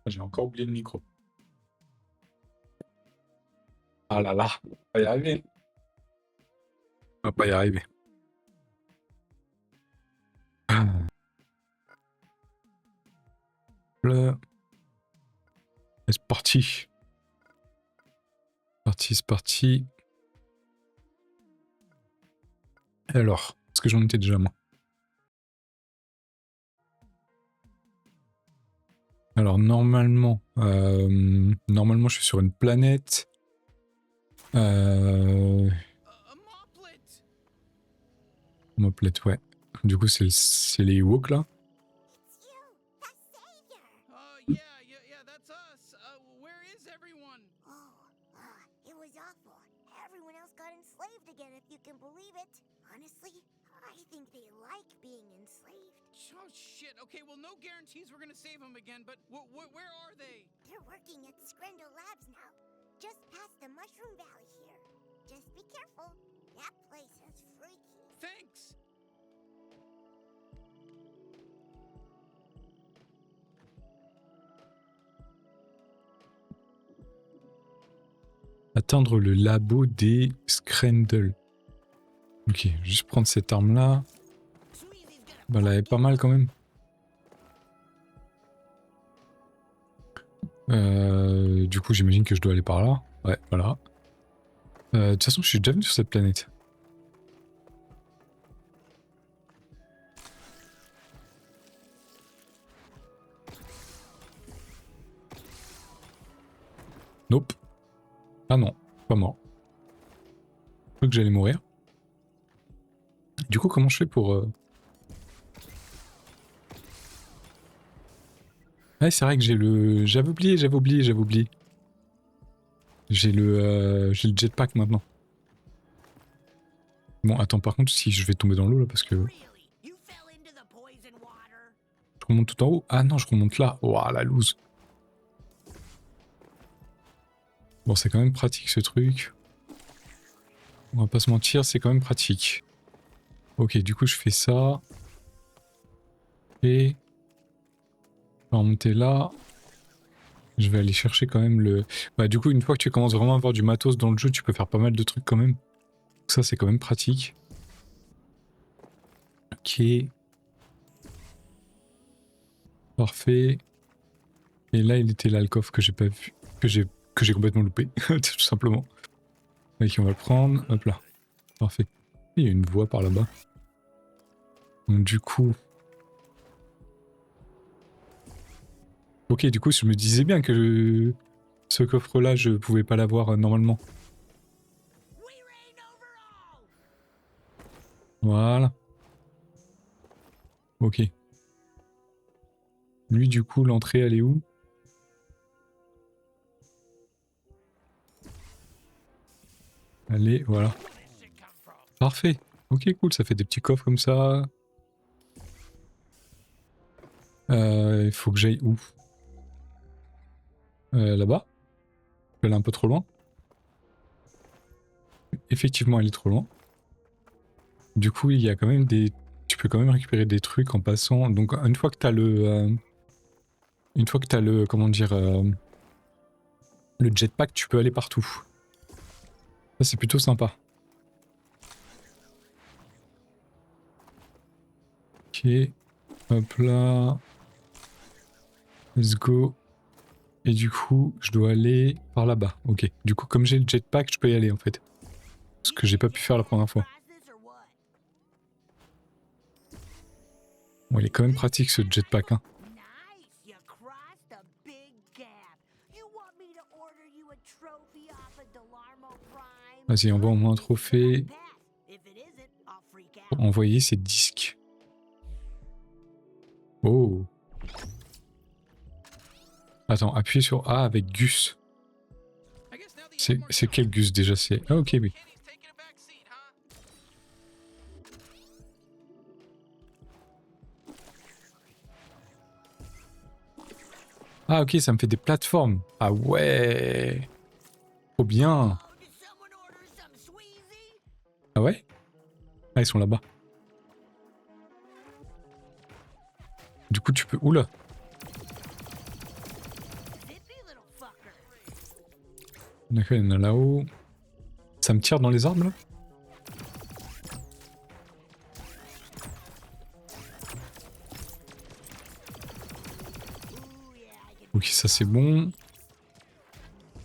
J'ai encore oublié le micro. Ah là là, on va pas y arriver. On va pas y arriver. Là. C'est parti. C'est parti. Alors, est-ce que j'en étais déjà moi? Alors normalement, je suis sur une planète. Moplet, ouais. Du coup, c'est les Ewoks là. Oh shit, okay, well no guarantees we're gonna save them again, but where are they? They're working at Skrendel Labs now, just past the Mushroom Valley here. Just be careful, that place is freaky. Thanks! Atteindre le labo des Skrendel. Ok, juste prendre cette arme là. Bah là, elle est pas mal quand même. Du coup, j'imagine que je dois aller par là. Ouais, voilà. De toute façon, je suis déjà venu sur cette planète. Nope. Ah non, pas mort. Je crois que j'allais mourir. Du coup, comment je fais pour... Ouais, c'est vrai que j'ai le... J'avais oublié. J'ai le jetpack maintenant. Bon, attends, par contre, si je vais tomber dans l'eau là, parce que... Je remonte tout en haut. Ah non, je remonte là. Ouah, la loose. Bon, c'est quand même pratique ce truc. On va pas se mentir, c'est quand même pratique. Ok, du coup, je fais ça. Et... On va remonter là. Je vais aller chercher quand même le... Bah du coup, une fois que tu commences vraiment à avoir du matos dans le jeu, tu peux faire pas mal de trucs quand même. Donc ça, c'est quand même pratique. Ok. Parfait. Et là, il était là le coffre que j'ai pas vu. Que j'ai complètement loupé. Tout simplement. Ok, on va le prendre. Hop là. Parfait. Il y a une voie par là-bas. Donc du coup... Ok, du coup, je me disais bien que ce coffre-là, je pouvais pas l'avoir normalement. Voilà. Ok. Lui, du coup, l'entrée, elle est où? Allez, voilà. Parfait. Ok, cool, ça fait des petits coffres comme ça. Il faut que j'aille où? Là-bas. Elle est un peu trop loin. Effectivement, elle est trop loin. Du coup, il y a quand même des... Tu peux quand même récupérer des trucs en passant. Donc, une fois que t'as le... Une fois que t'as le... Comment dire... Le jetpack, tu peux aller partout. Ça, c'est plutôt sympa. Ok. Hop là. Let's go. Et du coup, je dois aller par là-bas. Ok. Du coup, comme j'ai le jetpack, je peux y aller en fait. Ce que j'ai pas pu faire la première fois. Bon, il est quand même pratique ce jetpack, hein. Vas-y, envoie au moins un trophée. Pour envoyer ces disques. Oh. Attends, appuyez sur A avec Gus. C'est quel Gus déjà? C'est... Ah ok, oui. Ah ok, ça me fait des plateformes. Ah ouais. Trop bien. Ah ouais? Ah, ils sont là-bas. Du coup, tu peux... Oula. D'accord, il y en a là-haut. Ça me tire dans les arbres là? Ok, ça c'est bon.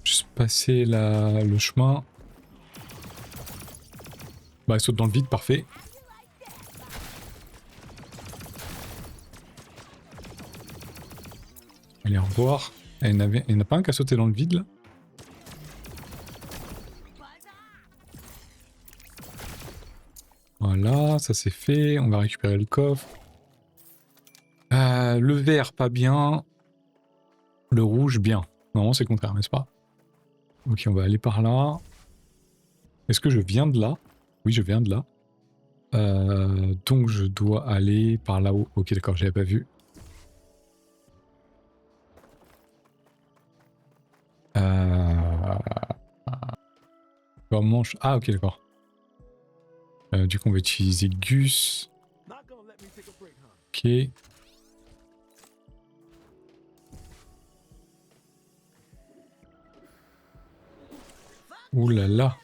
Juste passer le chemin. Bah, elle saute dans le vide, parfait. Allez, au revoir. Il n'y en a pas un qui a sauté dans le vide là? Voilà, ça c'est fait. On va récupérer le coffre. Le vert, pas bien. Le rouge, bien. Non, c'est le contraire, n'est-ce pas? Ok, on va aller par là. Est-ce que je viens de là? Oui, je viens de là. Donc je dois aller par là-haut. Ok, d'accord, je l'avais pas vu. Comment Ah, ok, d'accord. Du coup, on va utiliser Gus. Ok. Ouh là là.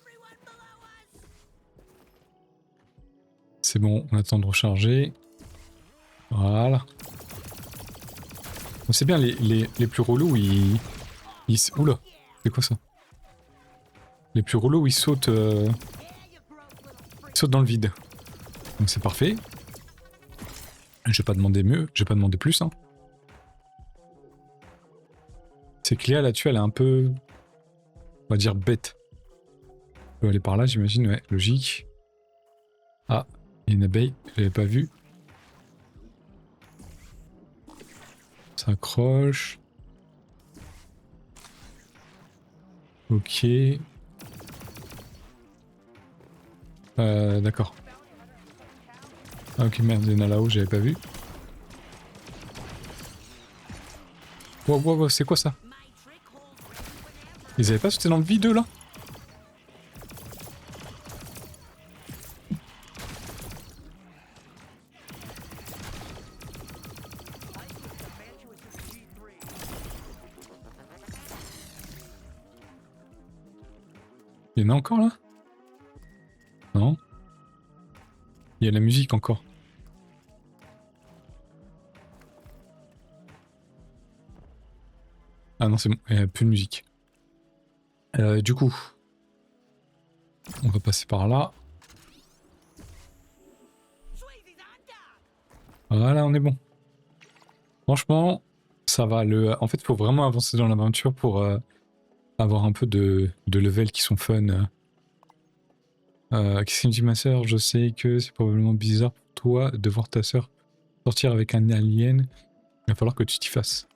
C'est bon, on attend de recharger. Voilà. C'est bien, les plus relous, Oula, c'est quoi ça? Les plus relous, ils sautent dans le vide. Donc c'est parfait. Je vais pas demander mieux, je vais pas demander plus. Hein. C'est que Léa là-dessus, elle est un peu... On va dire bête. On peut aller par là, j'imagine, ouais, logique. Ah, il y a une abeille, je l'avais pas vue. Ça accroche. Ok. D'accord. Ah ok, merde, il y en a là-haut, j'avais pas vu. Wow, wow, wow, c'est quoi ça? Ils avaient pas sauté dans le vide, eux, là? Il y en a encore, là? Non? Il y a la musique encore. Ah non, c'est bon, il n'y a plus de musique. Du coup, on va passer par là. Voilà, on est bon. Franchement, ça va. En fait, il faut vraiment avancer dans l'aventure pour avoir un peu de levels qui sont fun. Qu'est-ce qu'il me dit ma soeur? Je sais que c'est probablement bizarre pour toi de voir ta soeur sortir avec un alien. Il va falloir que tu t'y fasses.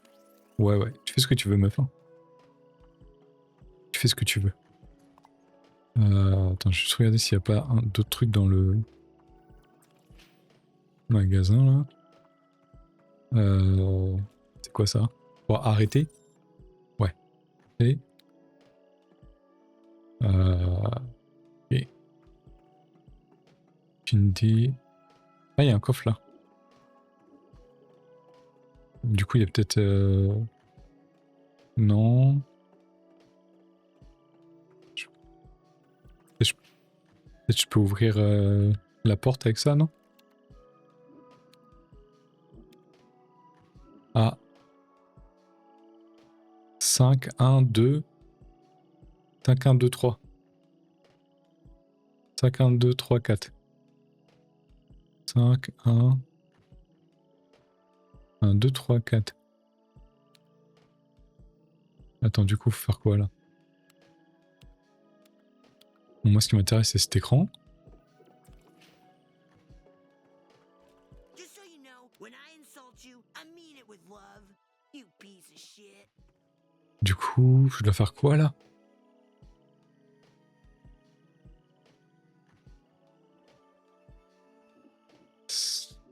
Ouais, ouais. Tu fais ce que tu veux, meuf. Hein. Tu fais ce que tu veux. Attends, je vais juste regarder s'il n'y a pas d'autres trucs dans le magasin, là. C'est quoi ça? Bon, arrêter? Ouais. Et... et... Pindé. Ah, il y a un coffre là. Du coup, il y a peut-être... Non. Peut-être je peux ouvrir la porte avec ça, non? Ah. 5, 1, 2. 5, 1, 2, 3. 5, 1, 2, 3, 4. 5, 1... 1, 2, 3, 4. Attends, du coup, faut faire quoi là? Bon, moi, ce qui m'intéresse, c'est cet écran. Du coup, je dois faire quoi là?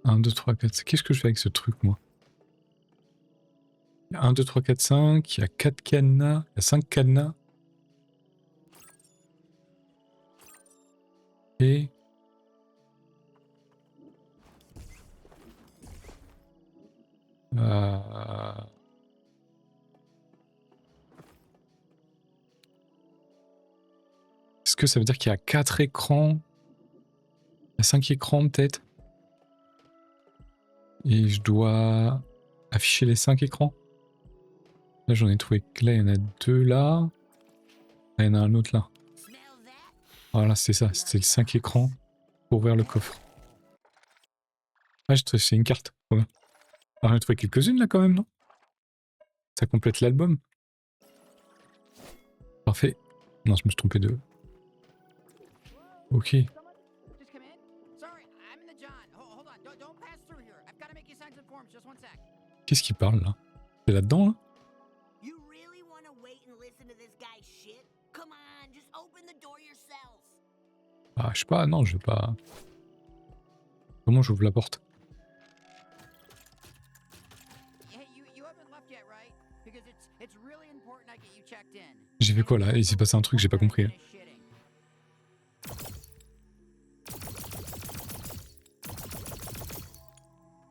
Un, 2, 3, 4. Qu'est-ce que je fais avec ce truc, moi? 1, 2, 3, 4, 5. Il y a 4 cadenas. Il y a 5 cadenas. Et... que ça veut dire qu'il y a 4 écrans? Il y a 5 écrans peut-être? Et je dois afficher les 5 écrans? Là j'en ai trouvé que là, il y en a 2 là. Là, il y en a un autre là. Voilà, c'est ça, c'était les 5 écrans pour ouvrir le coffre. Ah, c'est une carte. Voilà. Ah, j'en ai trouvé quelques-unes là quand même, non? Ça complète l'album. Parfait. Non, je me suis trompé de... Ok. Just come in. Sorry, I'm in the John. Hold on. Don't pass through here. I've got to make you sign some forms. Just one sec. Qu'est-ce qu'il parle là? C'est là-dedans là? You really want to wait and listen to this guy's shit? Come on, just open the door yourself. Ah, je sais pas, non, je vais pas... Comment j'ouvre la porte? Hey, you haven't left yet, right? Because it's really important I get you checked in. J'ai fait quoi là? Il s'est passé un truc, j'ai pas compris. Là.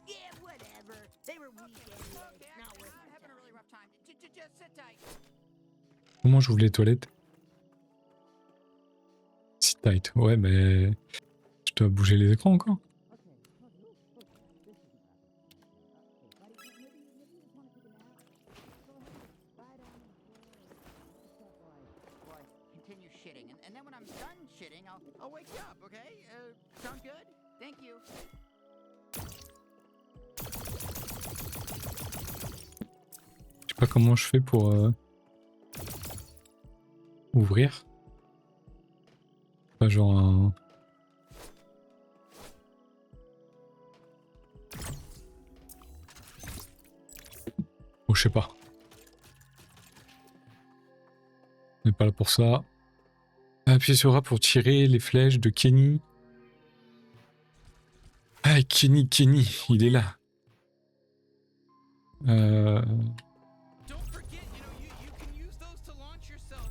Yeah, whatever. They were weak anyway. Not worth my Having a really rough time. Just sit tight. Comment j'ouvre les toilettes? Sit tight. Ouais, mais... Je dois bouger les écrans encore? Continue shitting, and then when I'm done shitting, I'll wake you up, okay? Sound good? Thank you. Je sais pas comment je fais pour... ouvrir. Pas genre un... Oh, je sais pas. On n'est pas là pour ça. Appuyez sur A pour tirer les flèches de Kenny. Ah, Kenny, il est là. Don't forget, you can use those to launch yourself.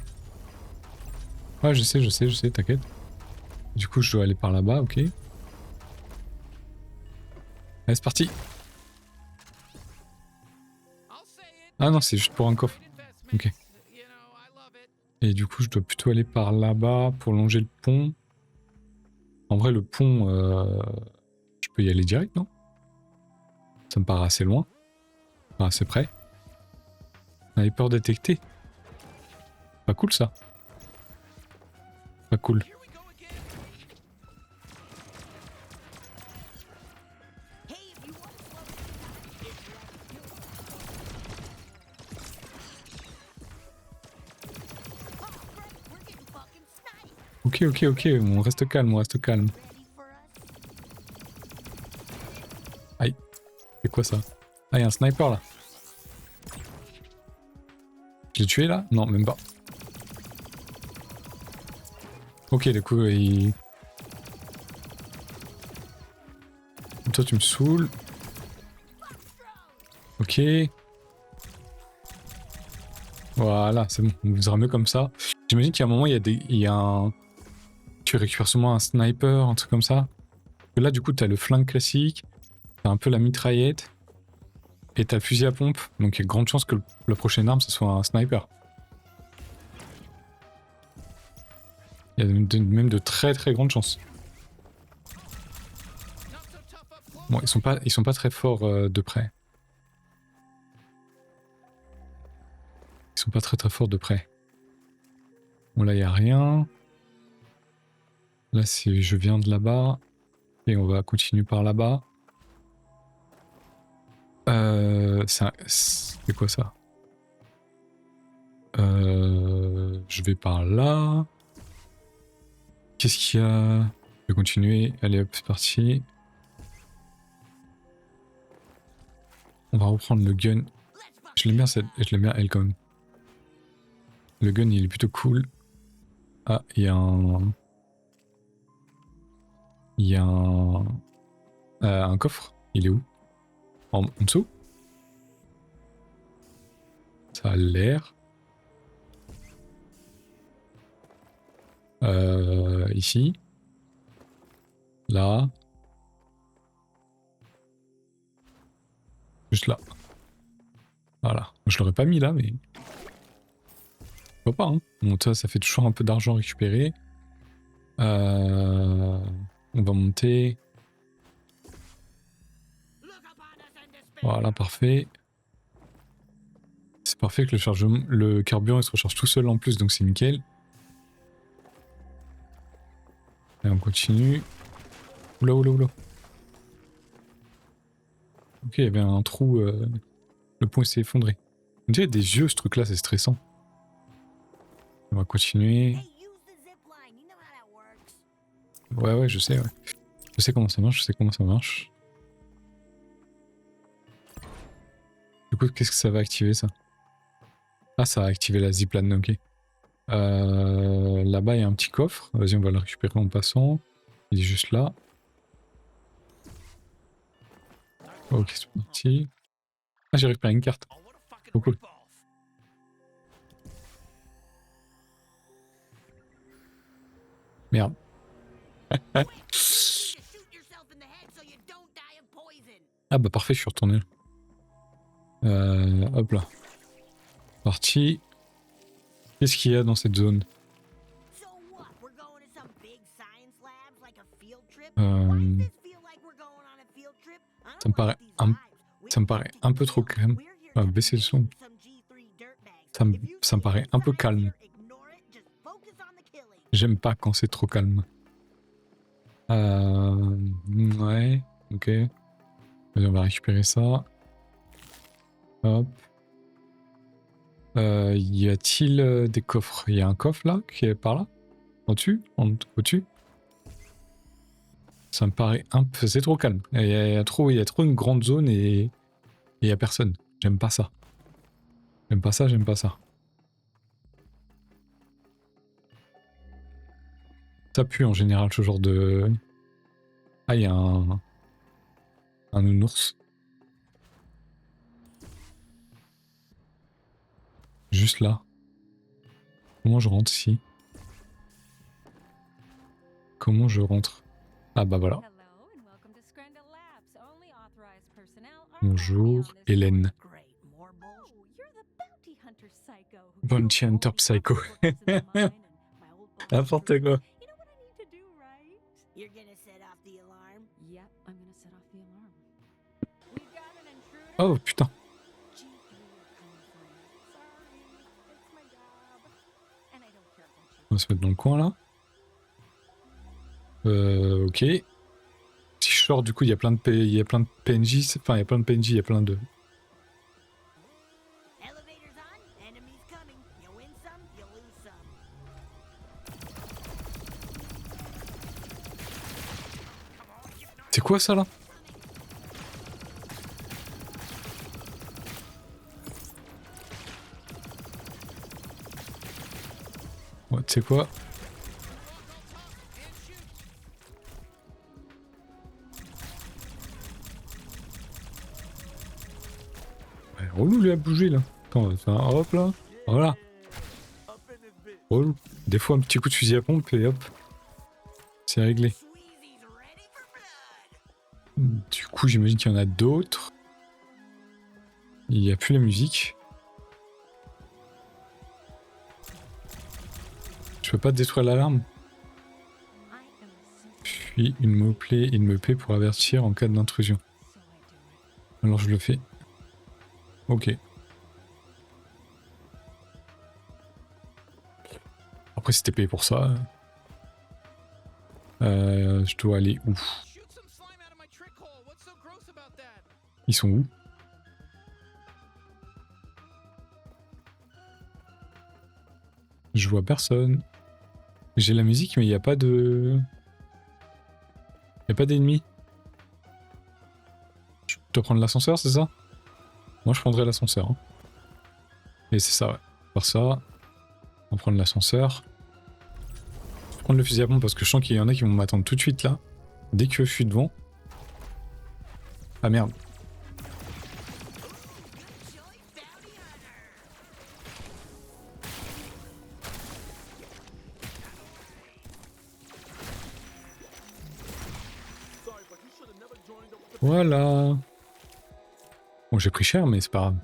Ouais, je sais, t'inquiète. Du coup, je dois aller par là-bas, ok. Allez, c'est parti. I'll say it. Ah non, c'est juste pour un coffre. Ok. You know, I love it. Et du coup, je dois plutôt aller par là-bas pour longer le pont. En vrai, le pont, je peux y aller direct, non? Ça me paraît assez loin. Enfin, assez près. Sniper détecté. Pas cool, ça. Pas cool. Here we go again. Hey, if you want to slow this down, it's right. Oh, great, we're getting fucking sniped. Ok, on reste calme, Ready for us? C'est quoi ça? Ah, il y a un sniper là. Je l'ai tué là? Non, même pas. Ok, du coup, il... Toi, tu me saoules. Ok. Voilà, c'est bon. On vous aura mieux comme ça. J'imagine qu'à un moment, il y a un... Tu récupères souvent un sniper, un truc comme ça. Et là, du coup, t'as le flingue classique. T'as un peu la mitraillette. Et t'as le fusil à pompe. Donc, il y a de grandes chances que la prochaine arme, ce soit un sniper. Il y a même de très grandes chances. Not so tough up close. Bon, ils sont pas très forts de près. Ils sont pas très forts de près. Bon, là, il n'y a rien. Là, je viens de là-bas. Et on va continuer par là-bas. C'est quoi ça? Je vais par là. Qu'est-ce qu'il y a? Je vais continuer. Allez hop, c'est parti. On va reprendre le gun. Je l'aime bien elle quand même. Le gun il est plutôt cool. Ah, il y a un... Il y a un coffre. Il est où? En dessous? Ça a l'air. Ici. Là. Juste là. Voilà. Je l'aurais pas mis là, mais... Pourquoi pas, hein. Bon, ça fait toujours un peu d'argent récupéré. On va monter. Look upon us and despair. Voilà, parfait. C'est parfait que le carburant il se recharge tout seul en plus, donc c'est nickel. Et on continue. Oula, oula, oula. Ok, il y avait un trou. Le pont s'est effondré. On dirait des yeux, ce truc-là, c'est stressant. On va continuer. Hey, use the zip line. You know how that works. Ouais, ouais, je sais, ouais. Je sais comment ça marche, je sais comment ça marche. Du coup, qu'est-ce que ça va activer, ça? Ah, ça va activer la zipline, ok. Là-bas, il y a un petit coffre. Vas-y, on va le récupérer en passant. Il est juste là. Ok, c'est parti. Ah, j'ai récupéré une carte. Trop cool. Merde. Shoot yourself in the head so you don't die of poison. Ah bah parfait, je suis retourné. Hop là. Parti. Qu'est-ce qu'il y a dans cette zone? So what? We're going to some big science labs like a field trip? Why does this feel like we're going on a field trip? I Ça me don't paraît like these vibes. ça me paraît un peu trop calme. On va baisser le son. Ça me paraît un peu calme. J'aime pas quand c'est trop calme. Ouais, ok. Vas-y, on va récupérer ça. Hop. Y a-t-il des coffres? Il y a un coffre là, qui est par là? Au-dessus? Au-dessus? Ça me paraît un peu... C'est trop calme. Il y a trop une grande zone et il y a personne. J'aime pas ça. J'aime pas ça, j'aime pas ça. Ça pue en général ce genre de... Ah, il y a un nounours. Juste là. Comment je rentre ici? Comment je rentre? Ah bah voilà. Bonjour, Hélène. Bounty Hunter Psycho. N'importe quoi. You're gonna set off the alarm? Yep, I'm gonna set off the alarm. We've got an intruder. Oh putain. G3 are coming for you. Sorry, it's my job. And I don't care about you. On va se mettre dans le coin là. Ok. Si je sors, du coup, il y a plein de PNJ. Enfin, il y a plein de PNJ, il y a plein de... Elevators on, enemies coming. You win some, you lose some. C'est quoi ça là? Ouais, tu sais quoi? Ouais, relou lui a bougé là. Attends, hop là. Voilà. Relou. Des fois un petit coup de fusil à pompe et hop. C'est réglé. Sweezy's ready for blood. Du coup, j'imagine qu'il y en a d'autres. Il n'y a plus la musique. Je peux pas détruire l'alarme. I am a simple, Puis une me-plaît pour avertir en cas d'intrusion. so I do it. Alors je le fais. Ok. Après c'était payé pour ça. Je dois aller où? Shoot some slime out of my trick hole. What's so gross about that? Ils sont où? Je vois personne. J'ai la musique mais il n'y a pas de... Il n'y a pas d'ennemis. Je dois prendre l'ascenseur, c'est ça? Moi je prendrais l'ascenseur. Hein. Et c'est ça, ouais. Faire ça. On va prendre l'ascenseur. Je vais prendre le fusil à pompe parce que je sens qu'il y en a qui vont m'attendre tout de suite là. Dès que je suis devant. Ah merde. Voilà. Bon, j'ai pris cher, mais c'est pas grave.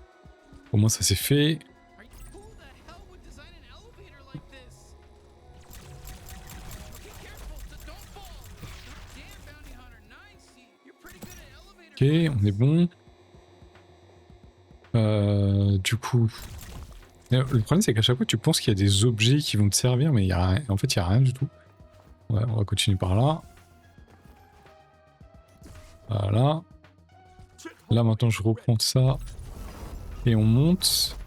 Au moins, ça s'est fait. Are you, who the hell would design an elevator like this? Okay, careful. on est bon. Du coup... Le problème c'est qu'à chaque fois tu penses qu'il y a des objets qui vont te servir, mais il y a rien. En fait il n'y a rien du tout. Ouais, on va continuer par là. Voilà. Là maintenant je reprends ça. Et on monte.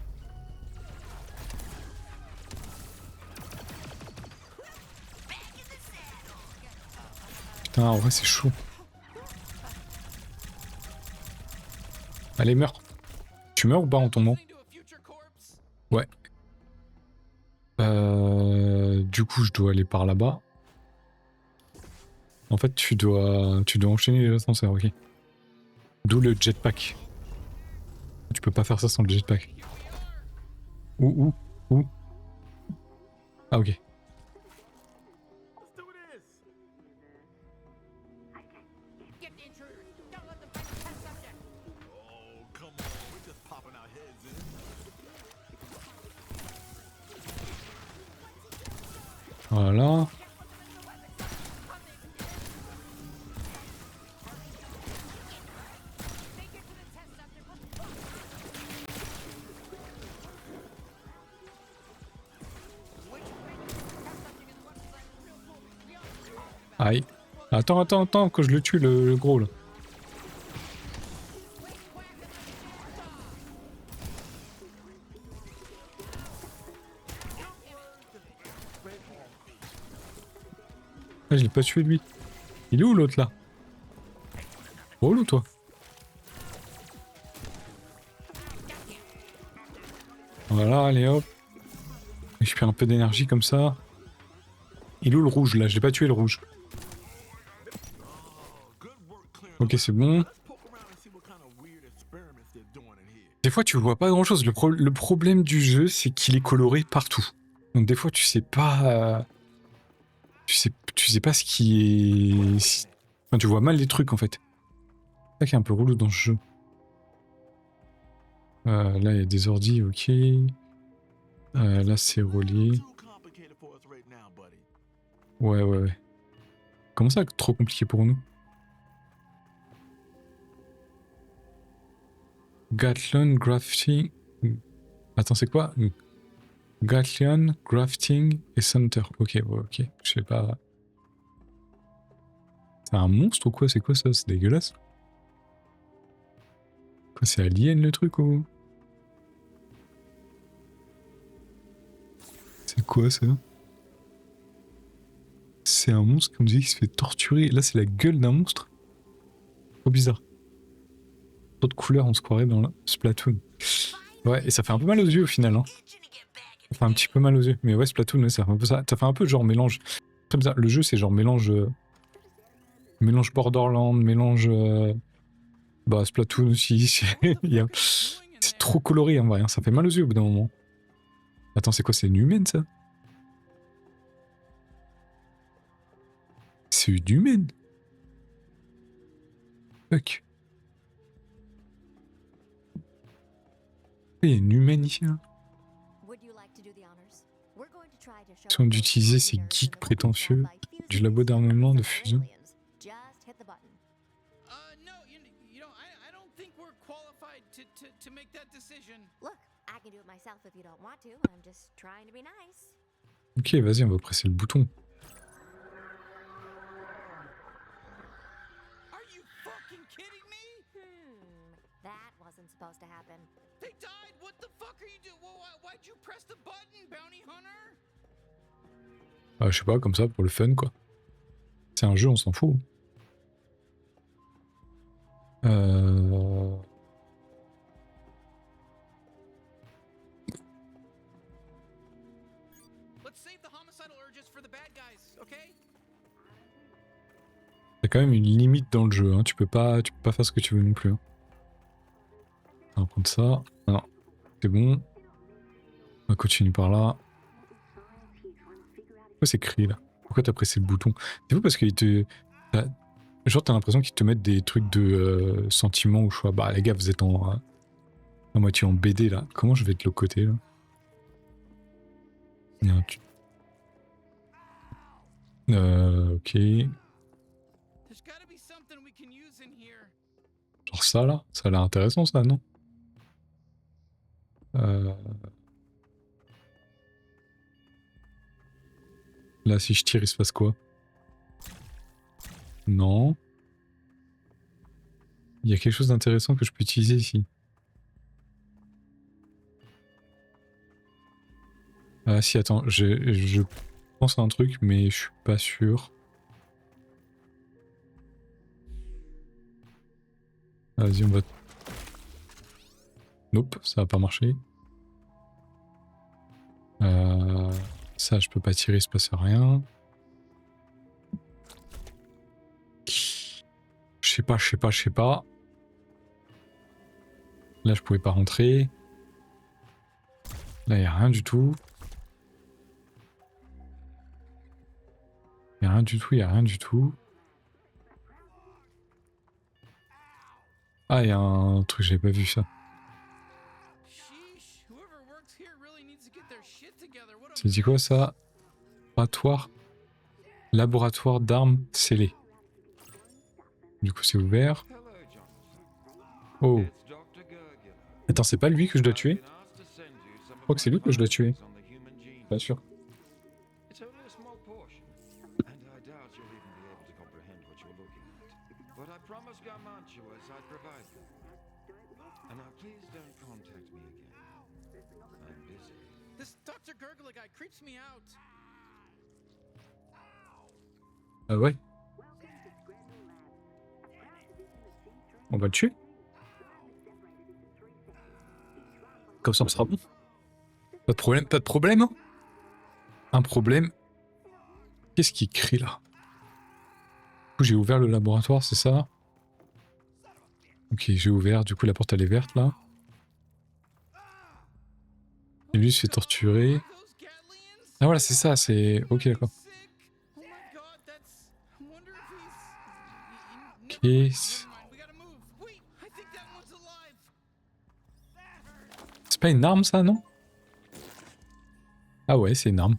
Putain, en vrai c'est chaud. Allez, meurs. Tu meurs ou pas en tombant? Ouais. Du coup, je dois aller par là-bas. En fait, tu dois enchaîner les ascenseurs, ok. D'où le jetpack. Tu peux pas faire ça sans le jetpack. Où? Ah, ok. Get the intruders. Don't let them find the test subject. Oh, come on. We're just popping our heads in. Voilà. Aïe. Attends, que je le tue, le gros, là. Ah, je l'ai pas tué, lui. Il est où, l'autre, là? Oh, l'autre, toi. Voilà, allez, hop. Je perds un peu d'énergie, comme ça. Il est où, le rouge, là? J'ai pas tué le rouge. Ok, c'est bon. Des fois, tu vois pas grand chose. Le problème du jeu, c'est qu'il est coloré partout. Donc, des fois, tu sais pas. Tu sais pas ce qui est. Enfin, tu vois mal les trucs en fait. C'est ça qui est un peu relou dans ce jeu. Là, il y a des ordis, ok. Là, c'est relié. Ouais. Comment ça, trop compliqué pour nous? Gatlon Grafting. Attends, c'est quoi? Gatlon, Grafting et Center. Ok, je sais pas. C'est un monstre ou quoi? C'est quoi ça? C'est dégueulasse. Quoi, c'est alien le truc ou? C'est quoi ça? C'est un monstre, comme je dis, qui se fait torturer. Là, c'est la gueule d'un monstre. Trop bizarre. Trop de couleurs, on se croirait dans le Splatoon. Ouais, et ça fait un peu mal aux yeux au final. Hein. Ça fait un petit peu mal aux yeux. Mais ouais, Splatoon, ouais, ça fait un peu ça. Ça fait un peu genre mélange. Très bizarre. Le jeu, c'est genre mélange. Mélange Borderlands, mélange. Bah, Splatoon aussi. C'est trop coloré en vrai. Hein. Ça fait mal aux yeux au bout d'un moment. Attends, c'est quoi? C'est une humaine ça? C'est une humaine? Fuck. Il y a une humaine ici. Hein. Sont d'utiliser ces geeks prétentieux du labo d'armement de fusion. Ok, vas-y, on va presser le bouton. They died. What the fuck are you doing? Why'd you press the button, bounty hunter? Ah, je sais pas, comme ça, pour le fun, quoi. C'est un jeu, on s'en fout. Let's save the homicidal urges for the bad guys, okay? T'as quand même une limite dans le jeu, hein. Tu peux pas faire ce que tu veux non plus. Hein. On va prendre ça. Non, c'est bon. On va continuer par là. Pourquoi c'est écrit là? Pourquoi t'as pressé le bouton? C'est fou parce qu'il te... Genre t'as l'impression qu'ils te mettent des trucs de sentiments ou choix. Bah les gars, vous êtes en moitié en BD là. Comment je vais de l'autre côté là? Il y a un... Ok. Alors ça là, ça a l'air intéressant ça, non? Là, si je tire, il se passe quoi? Non. Il y a quelque chose d'intéressant que je peux utiliser ici. Ah si, attends, je pense à un truc, mais je suis pas sûr. Vas-y, on va... Nope, ça va pas marcher. Ça, je peux pas tirer, il se passe rien. Je sais pas. Là, je pouvais pas rentrer. Là, y a rien du tout. Y a rien du tout. Ah, y a un truc, j'avais pas vu ça. Sheesh, whoever works here really needs to get their shit together. What a Ça dit quoi ça? Laboratoire d'armes scellées. Du coup, c'est ouvert. Oh. Attends, c'est pas lui que je dois tuer? Je crois que c'est lui que je dois tuer. Pas sûr. It's only a small portion, and I doubt you'll even be able to comprehend what you're looking at. But I promised Garmantuas I'd provide them. And now please don't contact me again. I'm busy. This Dr. Gurgler guy creeps me out. Ah ouais? On va le tuer? Comme ça, on sera bon. Pas de problème, hein? Un problème. Qu'est-ce qui crie là? Du coup, j'ai ouvert le laboratoire, c'est ça? Ok, j'ai ouvert, du coup la porte elle est verte là. Et lui il se fait torturer. Those Gatlians? Ah voilà, c'est ça, c'est... Ok, d'accord. Sick. Oh my god, that's. I wonder if he's. Ok. Never mind, we gotta move. Wait, I think that one's alive. C'est pas une arme ça, non? Ah ouais, c'est une arme.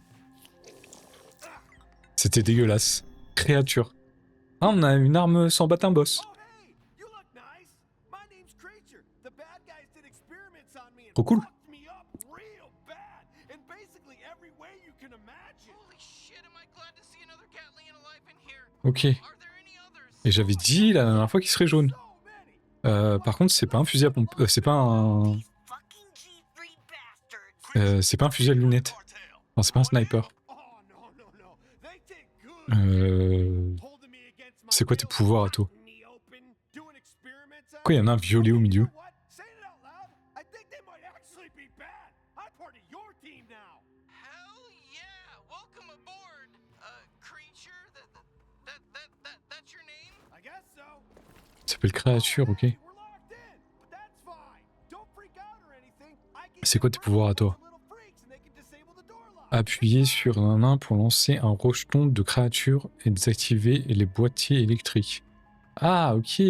C'était dégueulasse. Créature. Ah, on a une arme sans battre un boss. Oh, hey, you look nice. My name's Creature. The bad guys did experiments on me and Trop cool. fucked me up real bad in basically every way you can imagine. Holy shit, am I glad to see another Gatlian alive in here. Ok. Are there any others? Et j'avais dit la dernière fois qu'il serait jaune. So many. Par contre, c'est pas un fusil à pompe. C'est pas un... Fucking G3 bastards. c'est pas un fusil à lunettes. Enfin, c'est pas un sniper. Oh, no, no, no. They take good holding me against my C'est quoi tes will, pouvoirs à toi? out in the open, doing experiments on Pourquoi il y en a un me. violet au You milieu? know what? Saying it out loud, I think they might actually be bad. I'm part of your team now. Hell yeah! Welcome aboard, creature. That's your name? I guess so. Il s'appelle créature, ok. Hey, we're locked in, but that's fine. Don't freak out or anything. I gave C'est quoi tes them pouvoirs à toi? little freaks and they can disable the door lock. Appuyer sur un nain pour lancer un rejeton de créature et désactiver les boîtiers électriques. Ah, ok. Oh,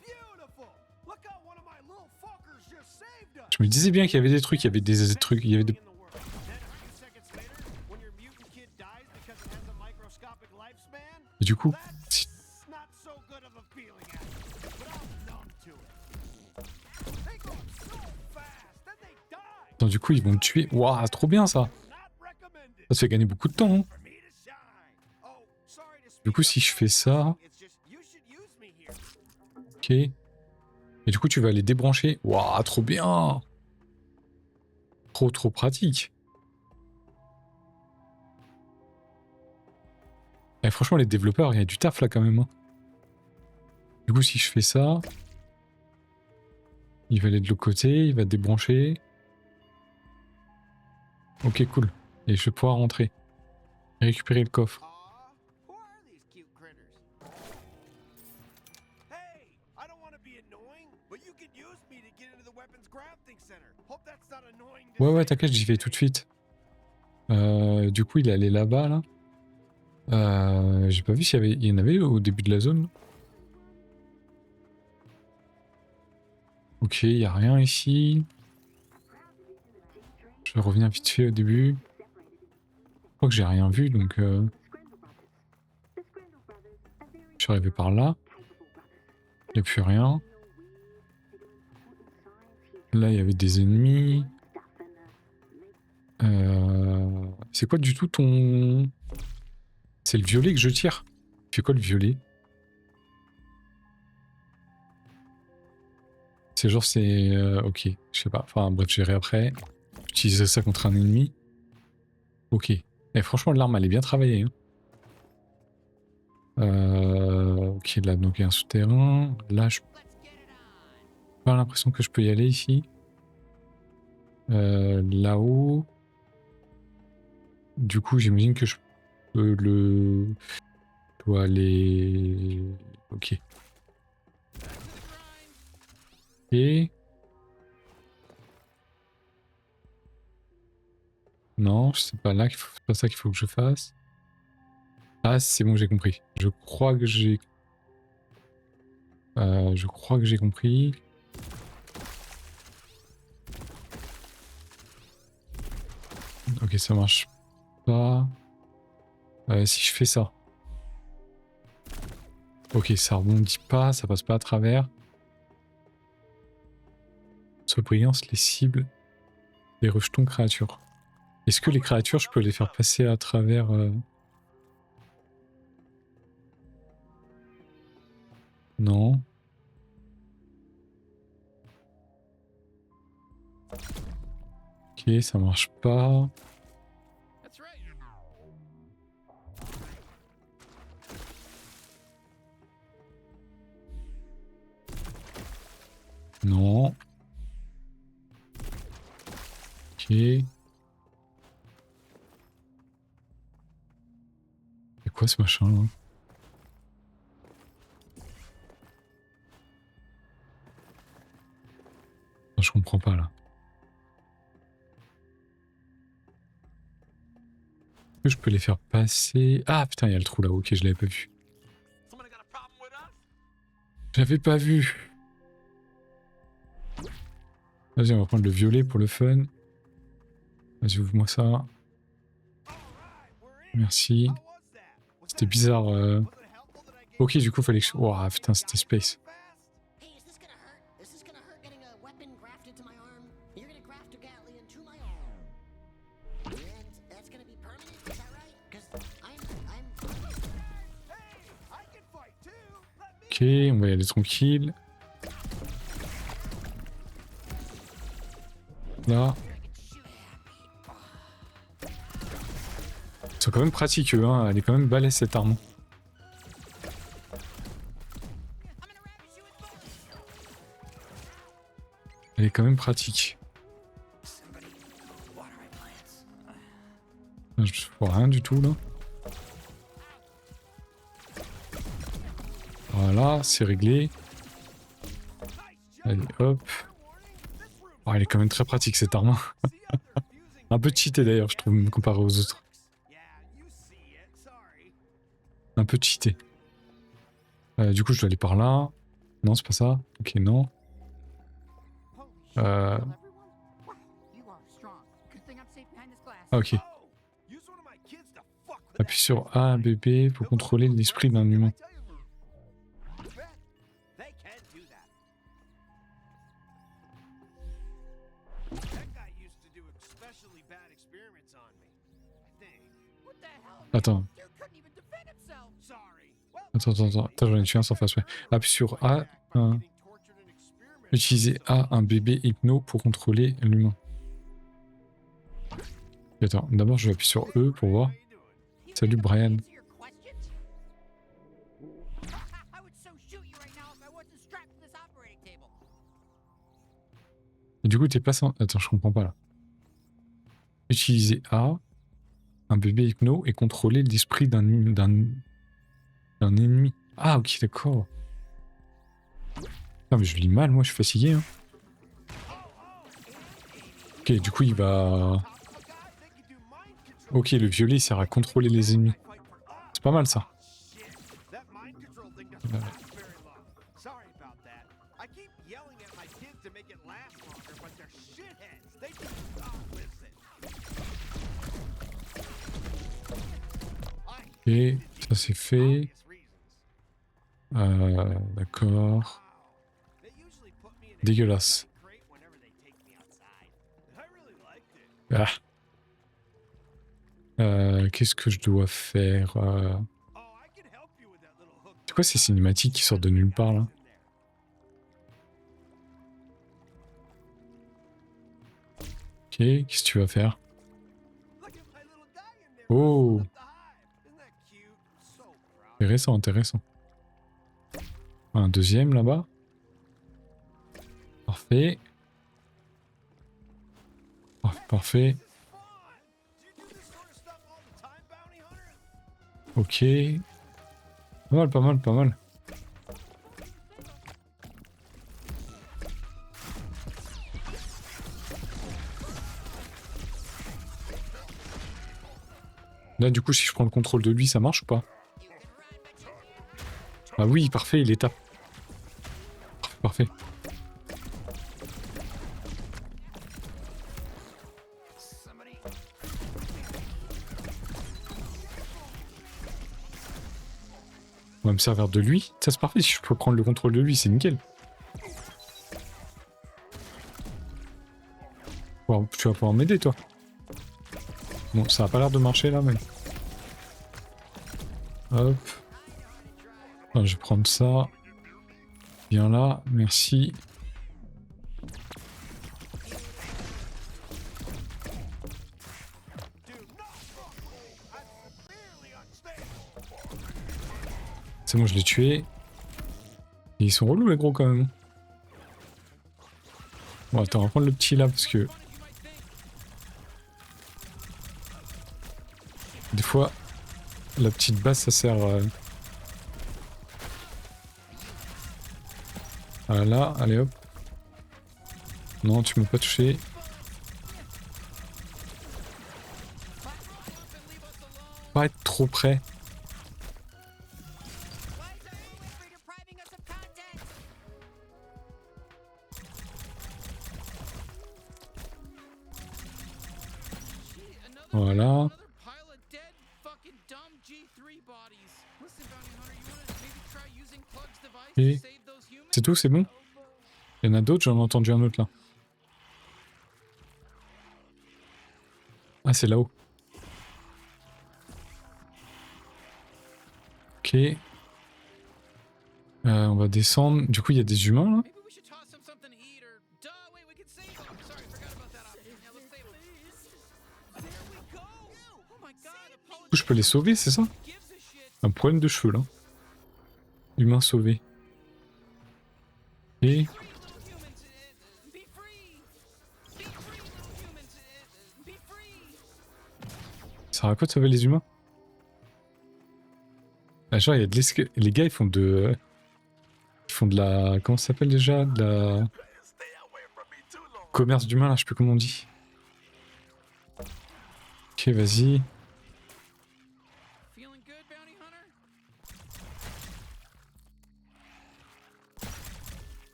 beautiful. Look how one of my little fuckers just saved us. Je me disais bien qu'il y avait des trucs, il y avait des trucs, il y avait des... Et du coup, si... Attends, du coup, ils vont le tuer. Waouh, trop bien ça. Ça te fait gagner beaucoup de temps. Hein. Du coup, si je fais ça... Ok. Et du coup, tu vas les débrancher. Waouh, trop bien. Trop pratique. Et franchement, les développeurs, il y a du taf là quand même. Hein. Du coup, si je fais ça... Il va aller de l'autre côté, il va débrancher. Ok, cool. Et je vais pouvoir rentrer. Et récupérer le coffre. Who are these cute critters? Hey, I don't want to be annoying, but you could use me to get into the weapons crafting center. Hope that's not annoying to Ouais, say. t'inquiète, j'y vais tout de suite. Du coup, il est allé là-bas, là. J'ai pas vu s'il y en avait au début de la zone. Ok, il n'y a rien ici. Je vais revenir vite fait au début. Je crois que j'ai rien vu, donc... Je suis arrivé par là. Il n'y a plus rien. Là, il y avait des ennemis. C'est quoi du tout ton... C'est le violet que je tire. Tu fais quoi le violet? C'est genre c'est... ok, je sais pas. Enfin bref, j'irai après. Utiliser ça contre un ennemi. Ok. Et franchement, l'arme, elle est bien travaillée. Hein. Ok, là, donc il y a un souterrain. Là, je... pas l'impression que je peux y aller ici. Là-haut. Du coup, j'imagine que je peux le... dois aller... Ok. Et... Non, c'est pas là c'est pas ça qu'il faut que je fasse. Ah, c'est bon, j'ai compris. Je crois que j'ai compris. Ok, ça marche pas. Si je fais ça. Ok, ça rebondit pas, ça passe pas à travers. Soit brillance, les cibles, les rejetons créatures. Est-ce que les créatures, je peux les faire passer à travers... Non. Ok, ça marche pas. That's right. Non. Ok. C'est quoi ce machin là? Non, je comprends pas là. Est-ce que je peux les faire passer? Ah putain, il y a le trou là, ok, je l'avais pas vu. J'avais pas vu. Vas-y, on va prendre le violet pour le fun. Vas-y, ouvre-moi ça. Merci. C'était bizarre. Ok, du coup, fallait que je... Ouah, putain, c'était space. Hey, is this gonna hurt? Is this gonna hurt getting a weapon grafted to my arm? You're gonna graft a Gatlian to my arm. And that's gonna be permanent, is that right? Because I'm... Hey, I can fight too. Let me Ok, on va y aller tranquille. Là. Ils sont quand même pratiques, eux, hein. Elle est quand même balèze cette arme. Elle est quand même pratique. Je vois rien du tout là. Voilà, c'est réglé. Allez, hop. Oh, elle est quand même très pratique cette arme. Un peu cheaté d'ailleurs, je trouve, comparé aux autres. Un peu cheaté. Du coup, je dois aller par là. Non, c'est pas ça. Ok, non. You are strong. Good thing I'm safe behind this glass. Ah, ok. Appuie sur A, B, B pour contrôler l'esprit d'un humain. What the hell? Attends. Dude couldn't even defend himself. Attends, j'en ai tué un sans face, ouais. Appuie sur A, utiliser A, un bébé hypno pour contrôler l'humain. Attends, d'abord je vais appuyer sur E pour voir. Salut Brian. Answer your questions? I would so shoot you right now if I wasn't strapped to this operating table. Et du coup, t'es passé en... Attends, je comprends pas là. Utiliser A, un bébé hypno et contrôler l'esprit d'un ennemi. Ah, ok, d'accord. Non, mais je lis mal, moi, je suis fatigué. Hein. Ok, du coup, il va... Ok, le violet, il sert à contrôler les ennemis. C'est pas mal, ça. Ok, ça c'est fait. D'accord. Dégueulasse. Great whenever they take me outside. I really liked it. Qu'est-ce que je dois faire Oh, I can help you with that little hook. C'est quoi ces cinématiques qui sortent de nulle part là? Ok, qu'est-ce que tu vas faire? Look at my little guy in there. Oh, Up the hive. Isn't that cute? So proud. intéressant, intéressant. Un deuxième là-bas. Parfait. Parfait. This is fun. Do you do this sort of stuff all the time, bounty hunter? Ok. Pas mal, pas mal, pas mal. Là, du coup, si je prends le contrôle de lui, ça marche ou pas? Ah oui, parfait, il est tape. Parfait, parfait. On va me servir de lui. Ça, c'est parfait. Si je peux prendre le contrôle de lui, c'est nickel. Bon, tu vas pouvoir m'aider, toi. Bon, ça a pas l'air de marcher, là, mais... Hop. Enfin, je vais prendre ça. Viens là, merci. C'est bon, je l'ai tué. Et ils sont relous, les gros, quand même. Bon, attends, on va prendre le petit, là, parce que... Des fois, la petite base, ça sert... Voilà, allez, hop. Non, tu m'as pas touché. Pas être trop près. Voilà. Et c'est tout, c'est bon? Il y en a d'autres, j'en ai entendu un autre là. Ah, c'est là-haut. Ok. On va descendre. Du coup, il y a des humains là. Du coup, je peux les sauver, c'est ça? Un problème de cheveux là. Humain sauvé. Et... Ça sert à quoi de sauver les humains? Ah, genre, il y a de l'escalade. Les gars, ils font de... Ils font de la... Comment ça s'appelle déjà? De la... Commerce d'humains, là, je sais plus comment on dit. Ok, vas-y.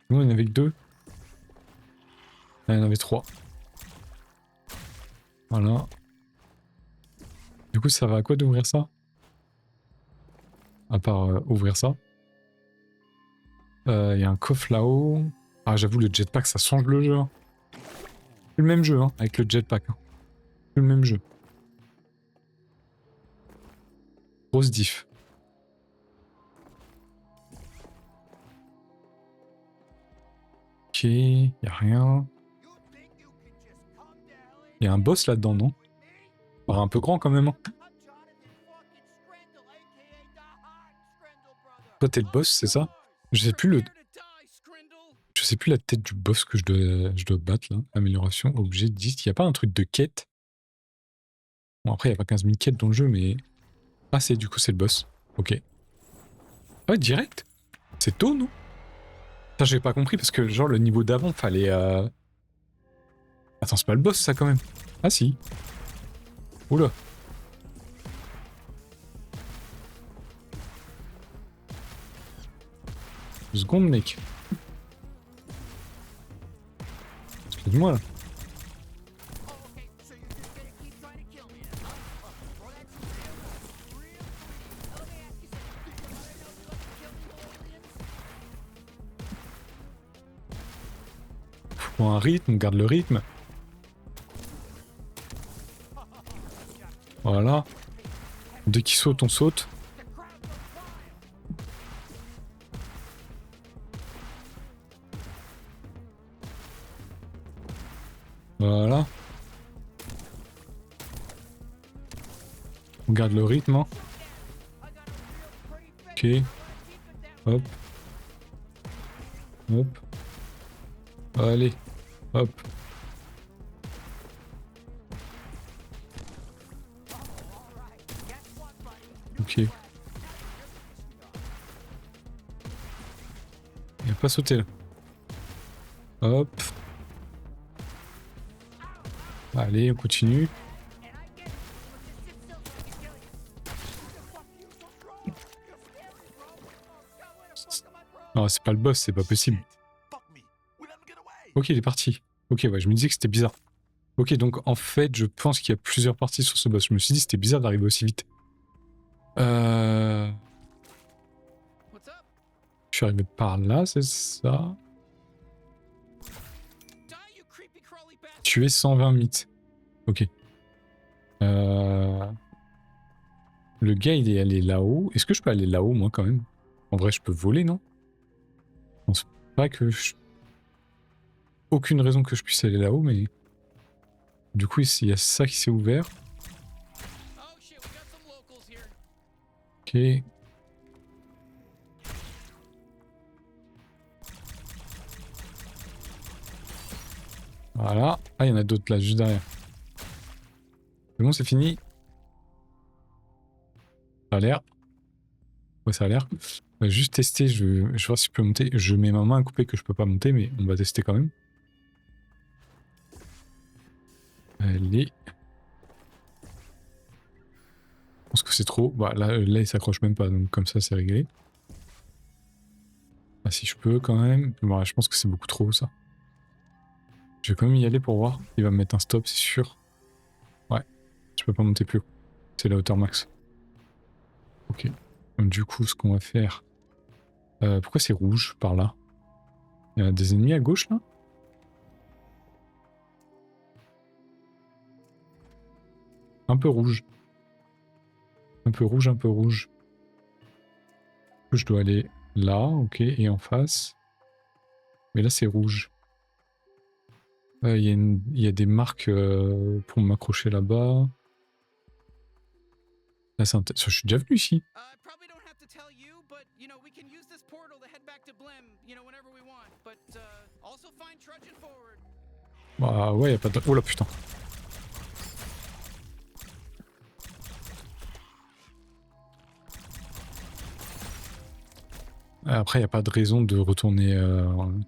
Nous, il y en avait que 2. Ah, il y en avait 3. Voilà. Du coup, ça va à quoi d'ouvrir ça? À part ouvrir ça. Il y a un coffre là-haut. Ah, j'avoue, le jetpack, ça change le jeu. C'est le même jeu, hein, avec le jetpack. Hein. C'est le même jeu. Grosse diff. Ok, y a rien. Y a un boss là-dedans, non? Un peu grand quand même. Hein. Toi, t'es le boss, c'est ça? Je sais plus le... Je sais plus la tête du boss que je dois battre là. Amélioration, objet, 10. Y a pas un truc de quête? Bon, après, y a pas 15 000 quêtes dans le jeu, mais... Ah, du coup, c'est le boss. Ok. Ah ouais, direct? C'est tôt, non? Ça, j'ai pas compris parce que, genre, le niveau d'avant, fallait... Attends, c'est pas le boss, ça, quand même. Ah, si. Oula. Une seconde, mec. Excuse-moi, là. faut un rythme, on garde le rythme. Voilà. Dès qu'il saute, on saute. Voilà. On garde le rythme. Hein. Ok. Hop. Hop. Allez. Hop. Ok. Il a pas sauté là. Hop. Allez, on continue. Non, c'est pas le boss, c'est pas possible. Fuck me. We let him get away. Ok, il est parti. Ok, ouais, je me disais que c'était bizarre. Ok, donc en fait, je pense qu'il y a plusieurs parties sur ce boss. Je me suis dit que c'était bizarre d'arriver aussi vite. What's up? Je suis arrivé par là, c'est ça. Die, you creepy crawly bastard! Tuer 120 mythes. Ok. Le gars, il est allé là-haut. Est-ce que je peux aller là-haut, moi, quand même? En vrai, je peux voler, non? Je pense pas que je... Aucune raison que je puisse aller là-haut, mais... Du coup, il y a ça qui s'est ouvert. Oh shit, we got some locals here. Ok. Voilà. Ah, il y en a d'autres là, juste derrière. C'est bon, c'est fini. Ça a l'air. Ouais, ça a l'air. On va juste tester, je vais voir si je peux monter. Je mets ma main à couper que je peux pas monter, mais on va tester quand même. Allez. Je pense que c'est trop. Bah, là, il s'accroche même pas, donc comme ça, c'est réglé. Ah, si je peux quand même. Bon, je pense que c'est beaucoup trop, ça. Je vais quand même y aller pour voir. Il va me mettre un stop, c'est sûr. Ouais. Je peux pas monter plus haut. C'est la hauteur max. Ok. Donc, du coup, ce qu'on va faire... pourquoi c'est rouge par là? Il y a des ennemis à gauche, là? Un peu rouge. Un peu rouge, un peu rouge. Je dois aller là, ok, et en face. Mais là, c'est rouge. Il y a des marques pour m'accrocher là-bas. Là, ça, je suis déjà venu ici. I probably don't have to tell you, but you know, we can use this portal to head back to Blim, you know, whenever we want. But also find trudging forward. Bah ouais, y a pas de... Oh là, putain. Après, il n'y a pas de raison de retourner... Il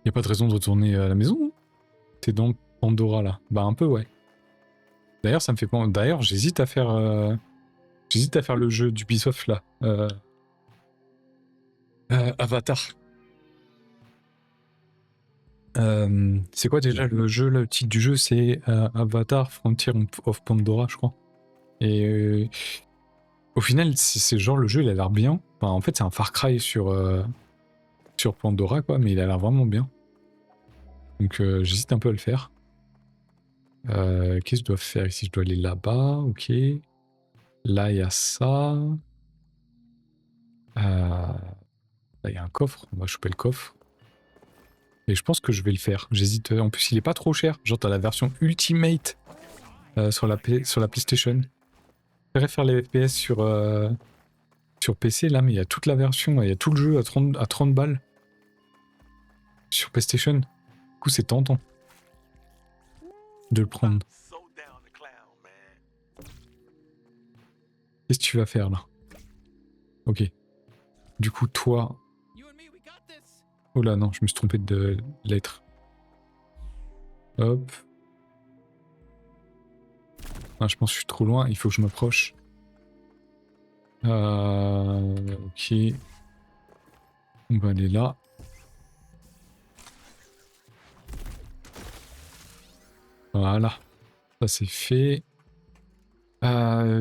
n'y a pas de raison de retourner à la maison. T'es dans Pandora, là. Bah, un peu, ouais. D'ailleurs, ça me fait penser... D'ailleurs, j'hésite à faire... J'hésite à faire le jeu d'Ubisoft, là. Avatar. C'est quoi déjà le jeu? Le titre du jeu, c'est Avatar Frontier of Pandora, je crois. Et... Au final, c'est genre le jeu, il a l'air bien. Enfin, en fait, c'est un Far Cry sur Pandora, quoi, mais il a l'air vraiment bien. Donc, j'hésite un peu à le faire. Qu'est-ce que je dois faire ici? Je dois aller là-bas, ok. Là, il y a ça. Là, il y a un coffre. On va choper le coffre. Et je pense que je vais le faire. J'hésite. En plus, il est pas trop cher. Genre, t'as la version Ultimate sur la PlayStation. Je préfère faire les FPS sur PC, là, mais il y a toute la version, il y a tout le jeu à 30 balles. Sur PlayStation. Du coup, c'est tentant de le prendre. So down the clown, man. Qu'est-ce que tu vas faire, là? Ok. Du coup, toi... You and me, we got this. Oh là, non, je me suis trompé de lettre. Hop. Ah, je pense que je suis trop loin, il faut que je m'approche. Ok. On va aller là. Voilà. Ça c'est fait.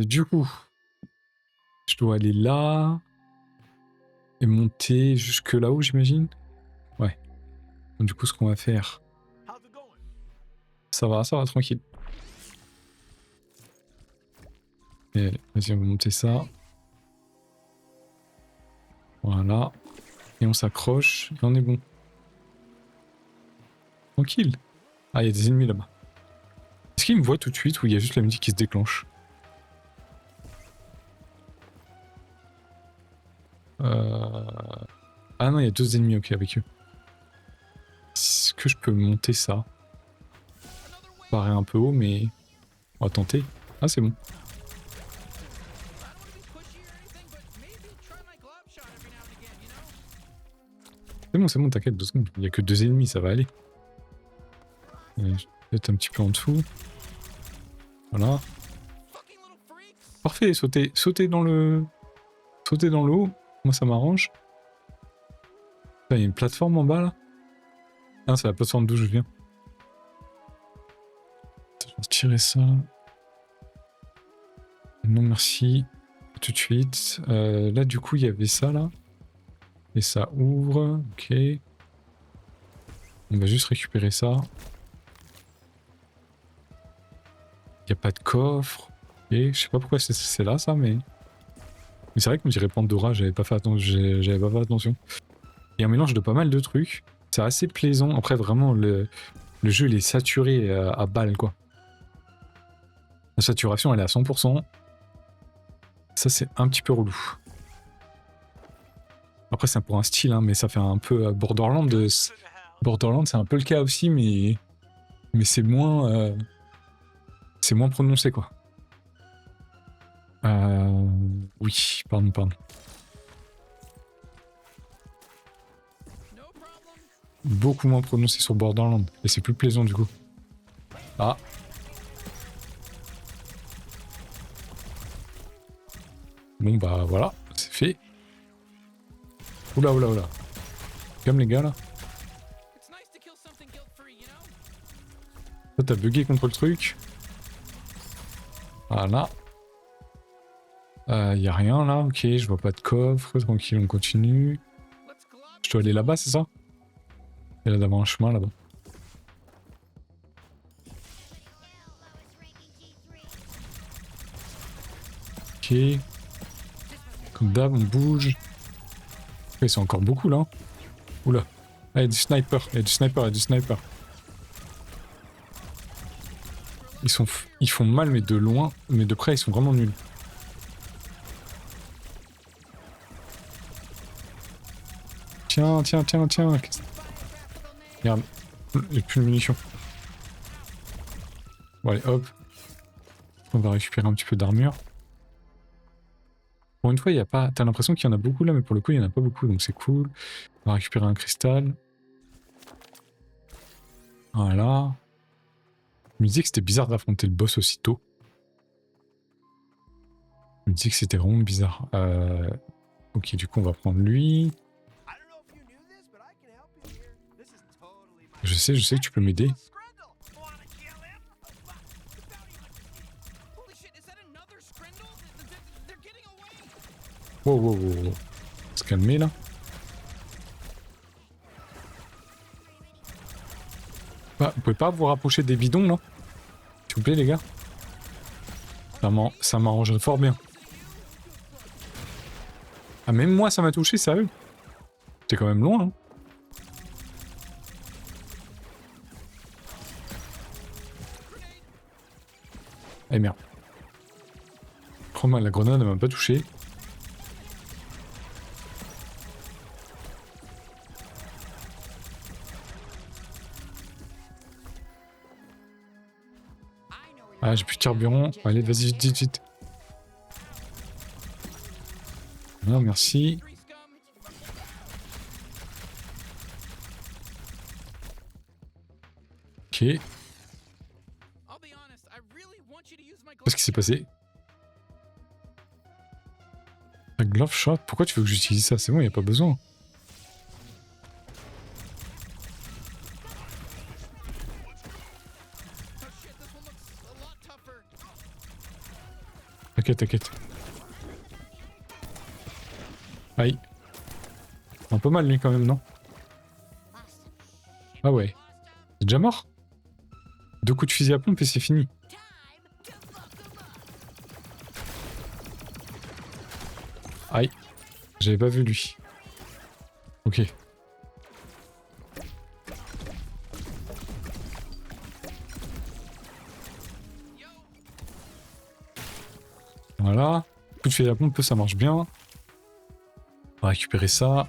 Du coup, je dois aller là. Et monter jusque là-haut, j'imagine. Ouais. Donc, du coup, ce qu'on va faire, How's it going? ça va, tranquille. Et allez, vas-y, on va monter ça. Voilà. Et on s'accroche, et on est bon. Tranquille. Ah, il y a des ennemis là-bas. Est-ce qu'il me voit tout de suite ou il y a juste la musique qui se déclenche? Ah non, il y a 2 ennemis, ok, avec eux. Est-ce que je peux monter ça? Ça paraît un peu haut, mais on va tenter. Ah, c'est bon. C'est bon, t'inquiète, 2 secondes. Il y a que 2 ennemis, ça va aller. Peut-être un petit peu en dessous. Voilà. Parfait, sauter dans le... Sauter dans l'eau. Moi, ça m'arrange. Il y a une plateforme en bas, là. Ah, c'est la plateforme d'où je viens. Je vais tirer ça. Non, merci. Tout de suite. Là, du coup, il y avait ça, là. Et ça ouvre. Ok. On va juste récupérer ça. Il n'y a pas de coffre. Ok. Je sais pas pourquoi c'est là, ça, mais... Mais c'est vrai que me dirait Pandora, j'avais pas fait attention. Il y a un mélange de pas mal de trucs. C'est assez plaisant. Après, vraiment, le jeu, il est saturé à balle, quoi. La saturation, elle est à 100%. Ça, c'est un petit peu relou. Après, c'est pour un style, hein, mais ça fait un peu Borderlands. Borderlands, c'est un peu le cas aussi, mais c'est moins prononcé, quoi. Oui, pardon. Beaucoup moins prononcé sur Borderlands. Et c'est plus plaisant, du coup. Ah. Bon, bah, voilà. C'est fait. Oula. Comme les gars, là. Toi, t'as bugué contre le truc. Voilà. Y a rien là, ok, je vois pas de coffre, tranquille, on continue. Je dois aller là-bas, c'est ça? Il y a l'air d'avoir un chemin là-bas. Ok. Comme d'hab, on bouge. Ils sont encore beaucoup là. Oula. Ah, il y a du sniper. Ils font mal, mais de loin, mais de près, ils sont vraiment nuls. Tiens. Regarde, j'ai plus de munitions. Bon allez, hop. On va récupérer un petit peu d'armure. Pour une fois, il n'y a pas... T'as l'impression qu'il y en a beaucoup là, mais pour le coup, il n'y en a pas beaucoup, donc c'est cool. On va récupérer un cristal. Voilà. Je me disais que c'était bizarre d'affronter le boss aussitôt. Je me disais que c'était vraiment bizarre. Ok, du coup, on va prendre lui. Je sais que tu peux m'aider. Wow. Se calmer là. Ah, vous pouvez pas vous rapprocher des bidons là? S'il vous plaît les gars. Ça m'arrangerait fort bien. Ah même moi ça m'a touché, sérieux? T'es quand même loin hein. Eh merde. Crois-moi, la grenade elle m'a pas touché. Ah, j'ai plus de carburant. Allez, vas-y, vite. Non, merci. Ok. Qu'est-ce qui s'est passé? Un glove shot? Pourquoi tu veux que j'utilise ça? C'est bon, y a pas besoin. T'inquiète. Aïe. Un peu mal lui quand même, non? Ah ouais. C'est déjà mort? 2 coups de fusil à pompe et c'est fini. Aïe. J'avais pas vu lui. Ok. Voilà. Coup de fusil à pompe, ça marche bien. On va récupérer ça.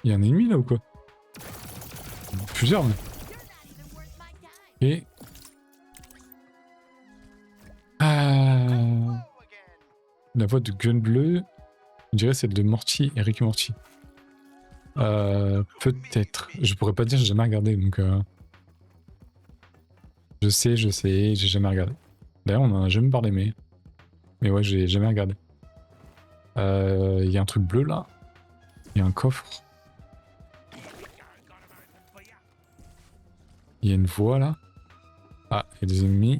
Il y a un ennemi là ou quoi? Plusieurs mais. Ok. La voix de Gun Bleu, on dirait celle de Morty, Eric et Morty. Peut-être. Je pourrais pas dire, j'ai jamais regardé donc. Je sais, j'ai jamais regardé. D'ailleurs, on en a jamais parlé, mais ouais, j'ai jamais regardé. Il y a un truc bleu là. Il y a un coffre. Il y a une voie là. Ah, il y a des ennemis.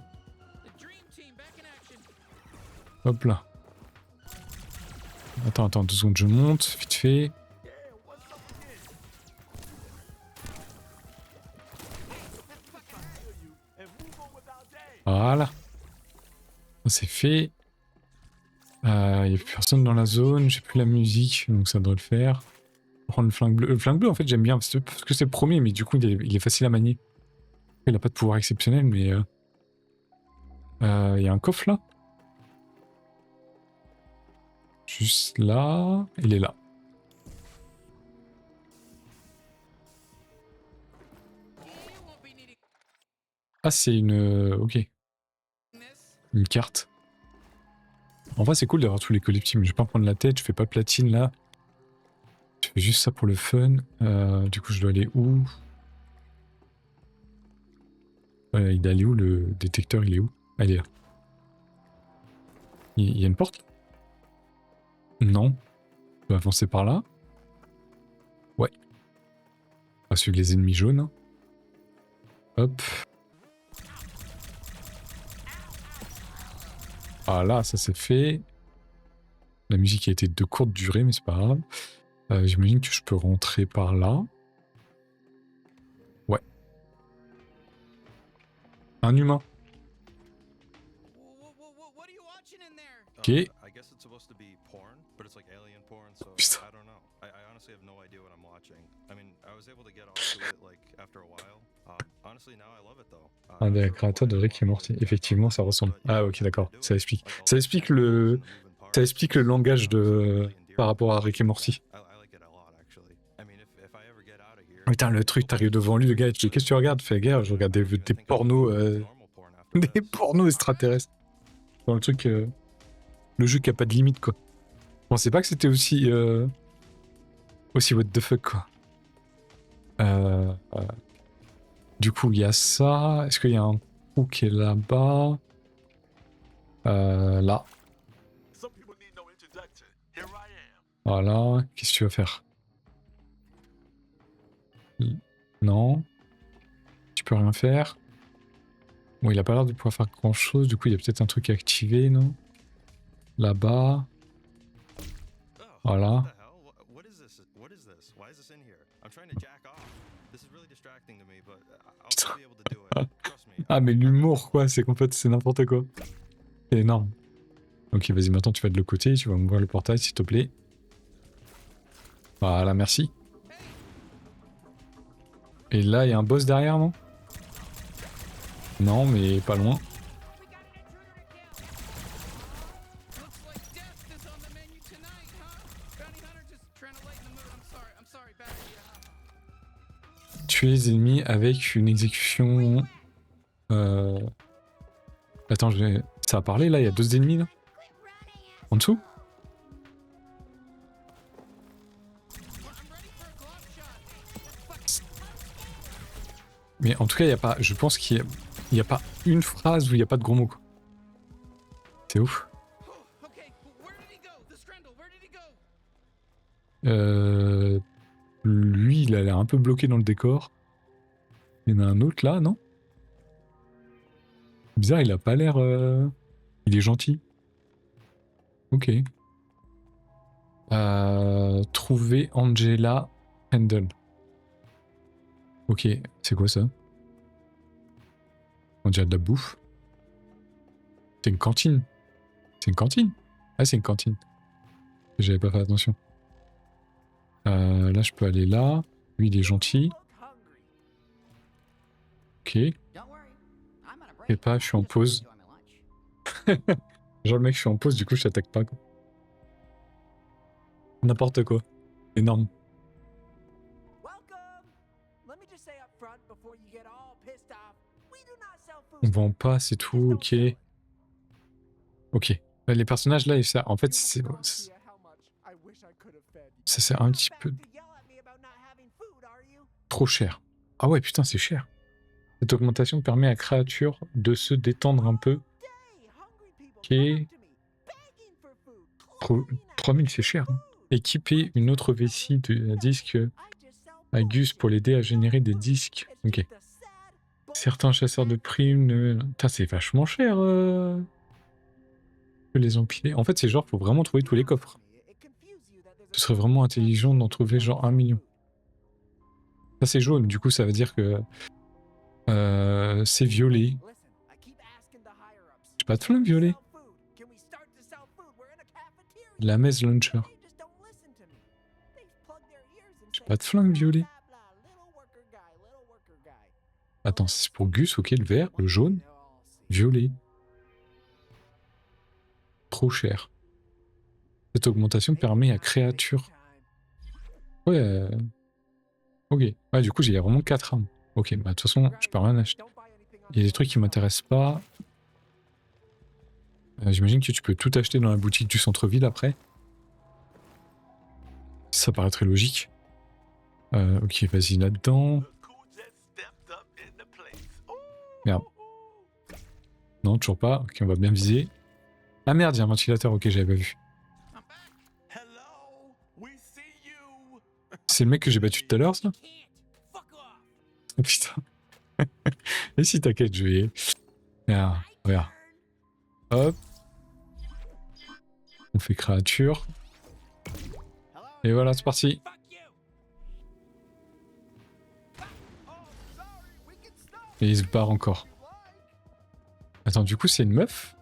Hop là. Attends, 2 secondes, je monte, vite fait. Voilà. C'est fait. Il n'y a plus personne dans la zone, j'ai plus la musique, donc ça devrait le faire. Prendre le flingue bleu. Le flingue bleu, en fait, j'aime bien, parce que c'est le premier, mais du coup, il est facile à manier. Il n'a pas de pouvoir exceptionnel, mais... Il y a un coffre là. Juste là. Il est là. Ah, c'est une... ok. Une carte. En vrai, c'est cool d'avoir tous les collectifs, mais je vais pas me prendre la tête, je fais pas platine là. Je fais juste ça pour le fun. Du coup, je dois aller où? Il est allé où le détecteur? Il est où? Ah, il est là. Il y a une porte? Non. Je dois avancer par là. Ouais. On va suivre les ennemis jaunes. Hop. Ah là, ça c'est fait. La musique a été de courte durée, mais c'est pas grave. J'imagine que je peux rentrer par là. Ouais. Un humain. Ok. Putain. Un des créateurs de Rick et Morty. Effectivement, ça ressemble. Ah ok, d'accord. Ça explique. Ça explique le langage de par rapport à Rick et Morty. Putain, le truc, t'arrives devant lui, le gars, tu dis qu'est-ce que tu regardes? Fais gaffe, je regarde des pornos, des pornos extraterrestres. Dans le truc, le jeu qui a pas de limite quoi. Je pensais pas que c'était aussi what the fuck quoi. Du coup, il y a ça. Est-ce qu'il y a un trou qui est là-bas? Là. Voilà. Qu'est-ce que tu vas faire? Non. Tu peux rien faire. Bon, il a pas l'air de pouvoir faire grand-chose. Du coup, il y a peut-être un truc à activer, non? Là-bas. Voilà. Putain. Ah mais l'humour quoi, c'est qu'en fait c'est n'importe quoi. C'est énorme. Ok vas-y maintenant tu vas de l'autre côté, tu vas m'ouvrir le portail s'il te plaît. Voilà merci. Et là il y a un boss derrière non? Non mais pas loin. Tuer les ennemis avec une exécution... Attends, ça a parlé là, il y a 2 ennemis là? En dessous? Mais en tout cas, il y a pas... Je pense qu'il y a pas une phrase où il n'y a pas de gros mots quoi. C'est ouf. Lui, il a l'air un peu bloqué dans le décor. Il y en a un autre là, non? Bizarre, il a pas l'air... Il est gentil. Ok. Trouver Angela Handel. Ok, c'est quoi ça? On dirait de la bouffe. C'est une cantine. C'est une cantine? Ah, c'est une cantine. J'avais pas fait attention. Là, je peux aller là. Lui, il est gentil. Ok. Don't worry. I'm on a Fais break. pas, je suis en Just pause. enjoy my lunch. Genre, le mec, je suis en pause, du coup, je t'attaque pas, quoi. N'importe quoi. Énorme. Welcome. Let me just say up front before you get all pissed off. We do not sell food. On vend pas, c'est tout, ok. Ok. Les personnages, là, en fait, c'est... Ça, c'est un petit peu trop cher. Ah ouais, putain, c'est cher. Cette augmentation permet à créature de se détendre un peu. Ok. 3000, c'est cher. Hein. Équiper une autre vessie de disque à Gus pour l'aider à générer des disques. Ok. Certains chasseurs de primes... Putain, c'est vachement cher. Que les empiler. En fait, c'est genre, faut vraiment trouver tous les coffres. Ce serait vraiment intelligent d'en trouver genre 1 million. Ça, c'est jaune. Du coup, ça veut dire que... c'est violet. J'ai pas de flingue violet. La messe launcher. J'ai pas de flingue violet. Attends, c'est pour Gus, ok, le vert, le jaune, violet. Trop cher. Cette augmentation permet à créature... Ouais, ok. Ouais, du coup, j'ai vraiment 4 armes. Ok, bah de toute façon, je peux rien acheter. Il y a des trucs qui m'intéressent pas. J'imagine que tu peux tout acheter dans la boutique du centre-ville après. Ça paraîtrait logique. Ok, vas-y là-dedans. Merde. Non, toujours pas. Ok, on va bien viser. Ah merde, il y a un ventilateur. Ok, j'avais pas vu. C'est le mec que j'ai battu tout à l'heure, ça? Oh, putain. Et si t'inquiète, je vais... Regarde, regarde. Hop. On fait créature. Et voilà, c'est parti. Et il se barre encore. Attends, du coup, c'est une meuf?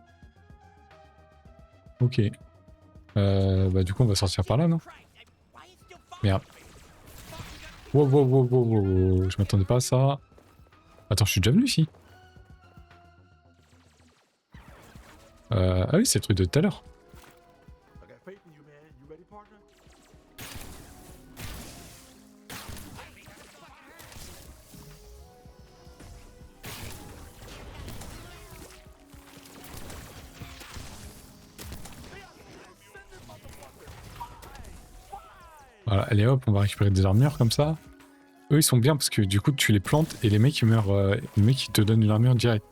Ok. Bah du coup, on va sortir par là, non? Merde. Wow, wow, wow, wow, wow, wow. Je m'attendais pas à ça. Attends, je suis déjà venu ici. Ah oui, c'est le truc de tout à l'heure. Voilà, allez hop, on va récupérer des armures comme ça. Eux, ils sont bien parce que du coup, tu les plantes et les mecs, ils meurent. Les mecs, ils te donnent une armure direct.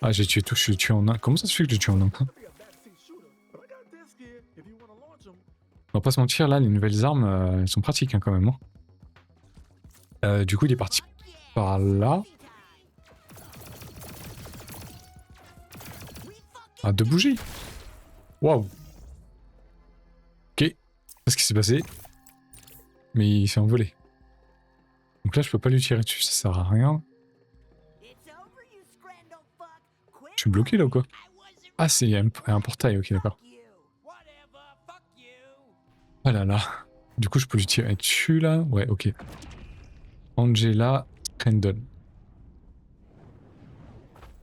Ah, j'ai tué tout, je suis tué en un. Comment ça se fait que j'ai tué en un? On va pas se mentir, là, les nouvelles armes, elles sont pratiques hein, quand même. Hein. Du coup, il est parti par là. Ah, de bouger. Waouh. Ok. Qu'est-ce qui s'est passé? Mais il s'est envolé. Donc là, je peux pas lui tirer dessus, ça sert à rien. Je suis bloqué là ou quoi? Ah, c'est un portail, ok, d'accord. Ah là là. Du coup, je peux lui tirer dessus là? Ouais, ok. Angela Crandon.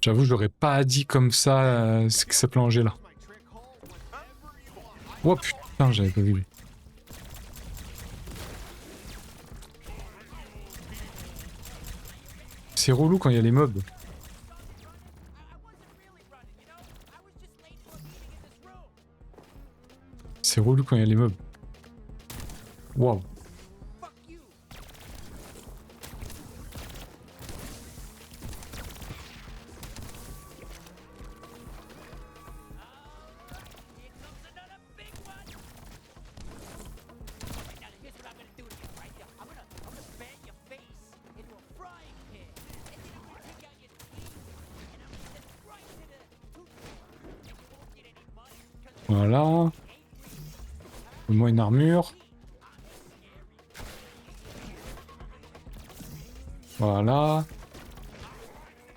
J'avoue, je l'aurais pas dit comme ça ce que s'appelait Angela. Oh putain, j'avais pas vu. C'est relou quand il y a les mobs. C'est relou quand il y a les mobs. Waouh. Voilà. Donne-moi une armure. Voilà.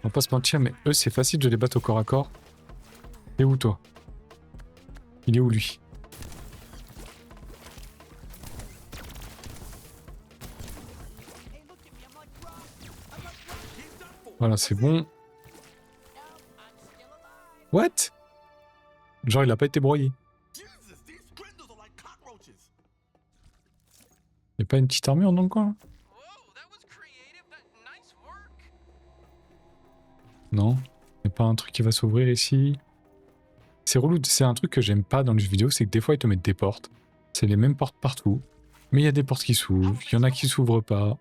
On va pas se mentir, mais eux, c'est facile de les battre au corps à corps. T'es où, toi? Il est où, lui? Voilà, c'est bon. What? Genre, il a pas été broyé. Y'a pas une petite armure dans le coin, là? Whoa, that was creative. Nice work. Non. Y'a pas un truc qui va s'ouvrir ici. C'est relou, c'est un truc que j'aime pas dans les jeux vidéo, c'est que des fois ils te mettent des portes. C'est les mêmes portes partout. Mais il y a des portes qui s'ouvrent, il y en a qui s'ouvrent pas.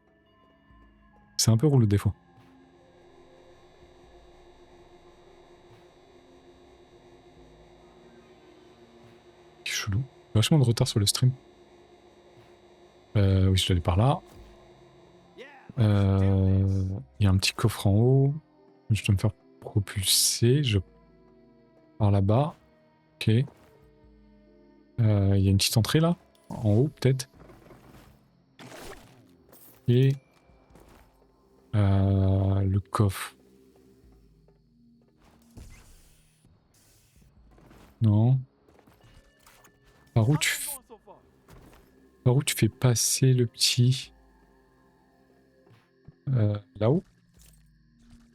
C'est un peu relou des fois. C'est chelou. Vachement de retard sur le stream. Oui, je dois aller par là. Il y a un petit coffre en haut. Je dois me faire propulser. Je par là-bas. Ok. Il y a une petite entrée là. En haut peut-être. Et le coffre. Non. Par où tu fais passer le petit là-haut?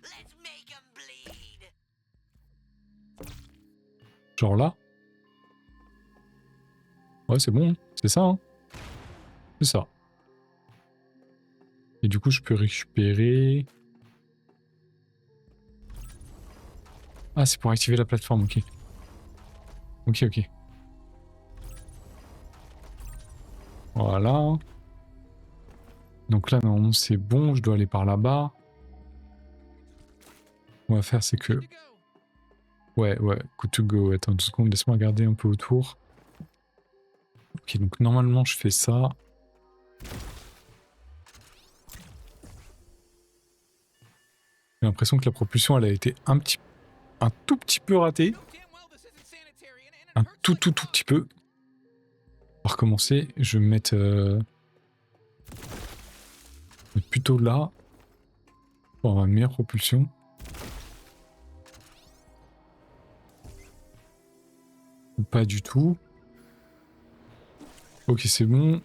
Let's make 'em bleed. Genre là? Ouais, c'est bon, c'est ça, hein. C'est ça. Et du coup, je peux récupérer... Ah, c'est pour activer la plateforme, ok. Ok, ok. Voilà. Donc là, normalement, c'est bon, je dois aller par là-bas. Ce qu'on va faire, c'est que... Good to go. Ouais, good to go. Attends 2 secondes, laisse-moi regarder un peu autour. Ok, donc normalement, je fais ça. J'ai l'impression que la propulsion, elle a été un tout petit peu ratée. Know damn well this isn't sanitary and Un it hurts tout like petit peu. On va recommencer. Je vais me mettre plutôt là. Pour avoir une meilleure propulsion. Ou pas du tout. Ok, c'est bon.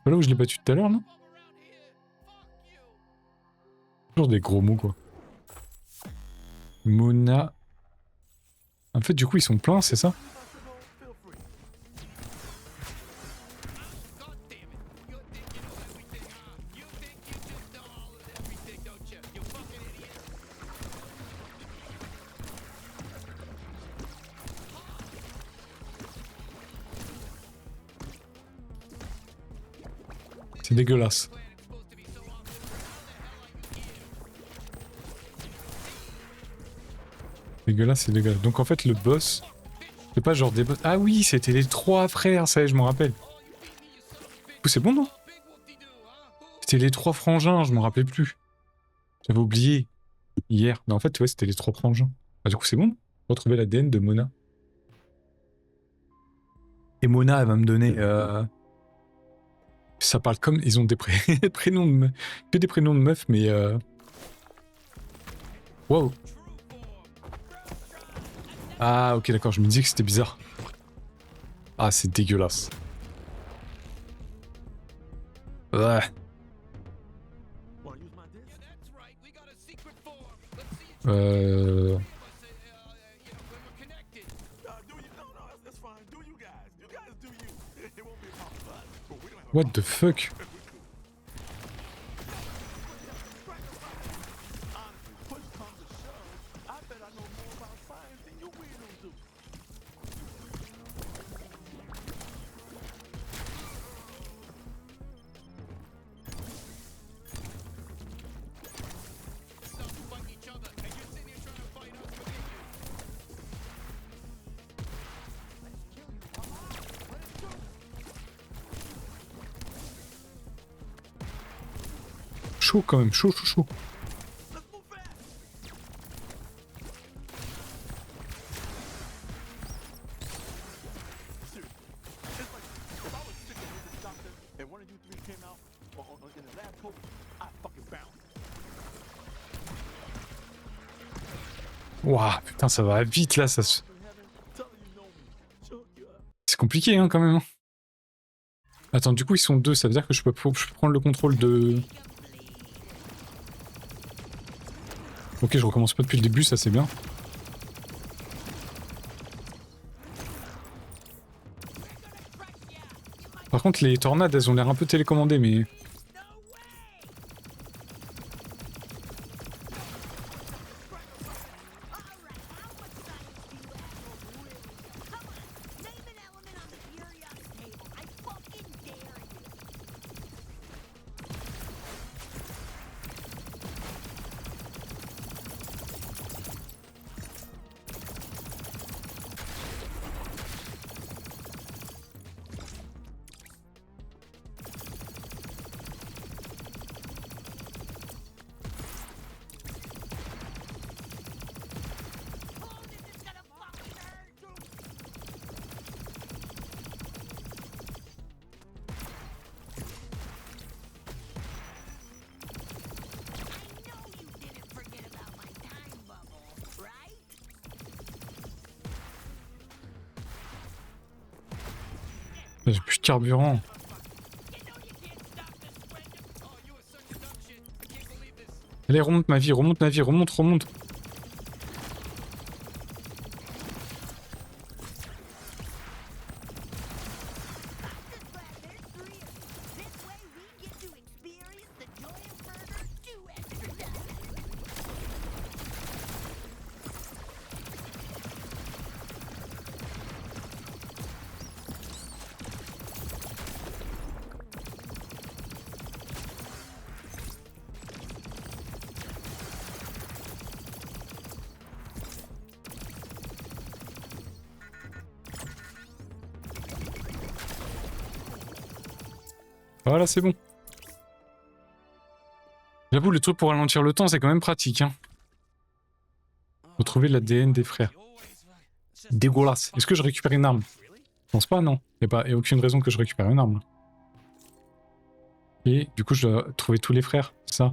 C'est là où je l'ai battu tout à l'heure, non? Toujours des gros mots, quoi. Mona. En fait, du coup, ils sont pleins, c'est ça? God damn it. You think you know everything, huh? You think you just know all of everything, don't you? You fucking idiot. C'est dégueulasse. Planet's supposed to be so awesome. How the hell are you here? Dégueulasse, c'est dégueulasse. Donc en fait, le boss, c'est pas genre des boss. Ah oui, c'était les 3 frères, ça y est, je m'en rappelle. Du coup, c'est bon, non? C'était les 3 frangins, je m'en rappelais plus. J'avais oublié hier. Mais en fait, ouais, c'était les 3 frangins. Ah, du coup, c'est bon. Retrouver l'ADN de Mona. Et Mona, elle va me donner. Ça parle comme. Ils ont des prénoms de que des prénoms de meufs, mais. Wow. Ah, ok, d'accord, je me disais que c'était bizarre. Ah, c'est dégueulasse. Ouais. What the fuck? Chaud quand même, chaud. Like in the last post, I fucking bounced. Ouah, putain, ça va vite là, ça se... C'est compliqué hein, quand même. Hein. Attends, du coup ils sont deux, ça veut dire que je peux prendre le contrôle de... Ok, je recommence pas depuis le début, ça c'est bien. Par contre les tornades, elles ont l'air un peu télécommandées, mais... J'ai plus de carburant. Allez, remonte ma vie, remonte ma vie, remonte, remonte. Voilà, c'est bon. J'avoue, le truc pour ralentir le temps, c'est quand même pratique. Hein. Retrouver l'ADN des frères. Dégueulasse. Est-ce que je récupère une arme? Je pense pas, non. Il n'y a aucune raison que je récupère une arme. Et du coup, je dois trouver tous les frères, c'est ça?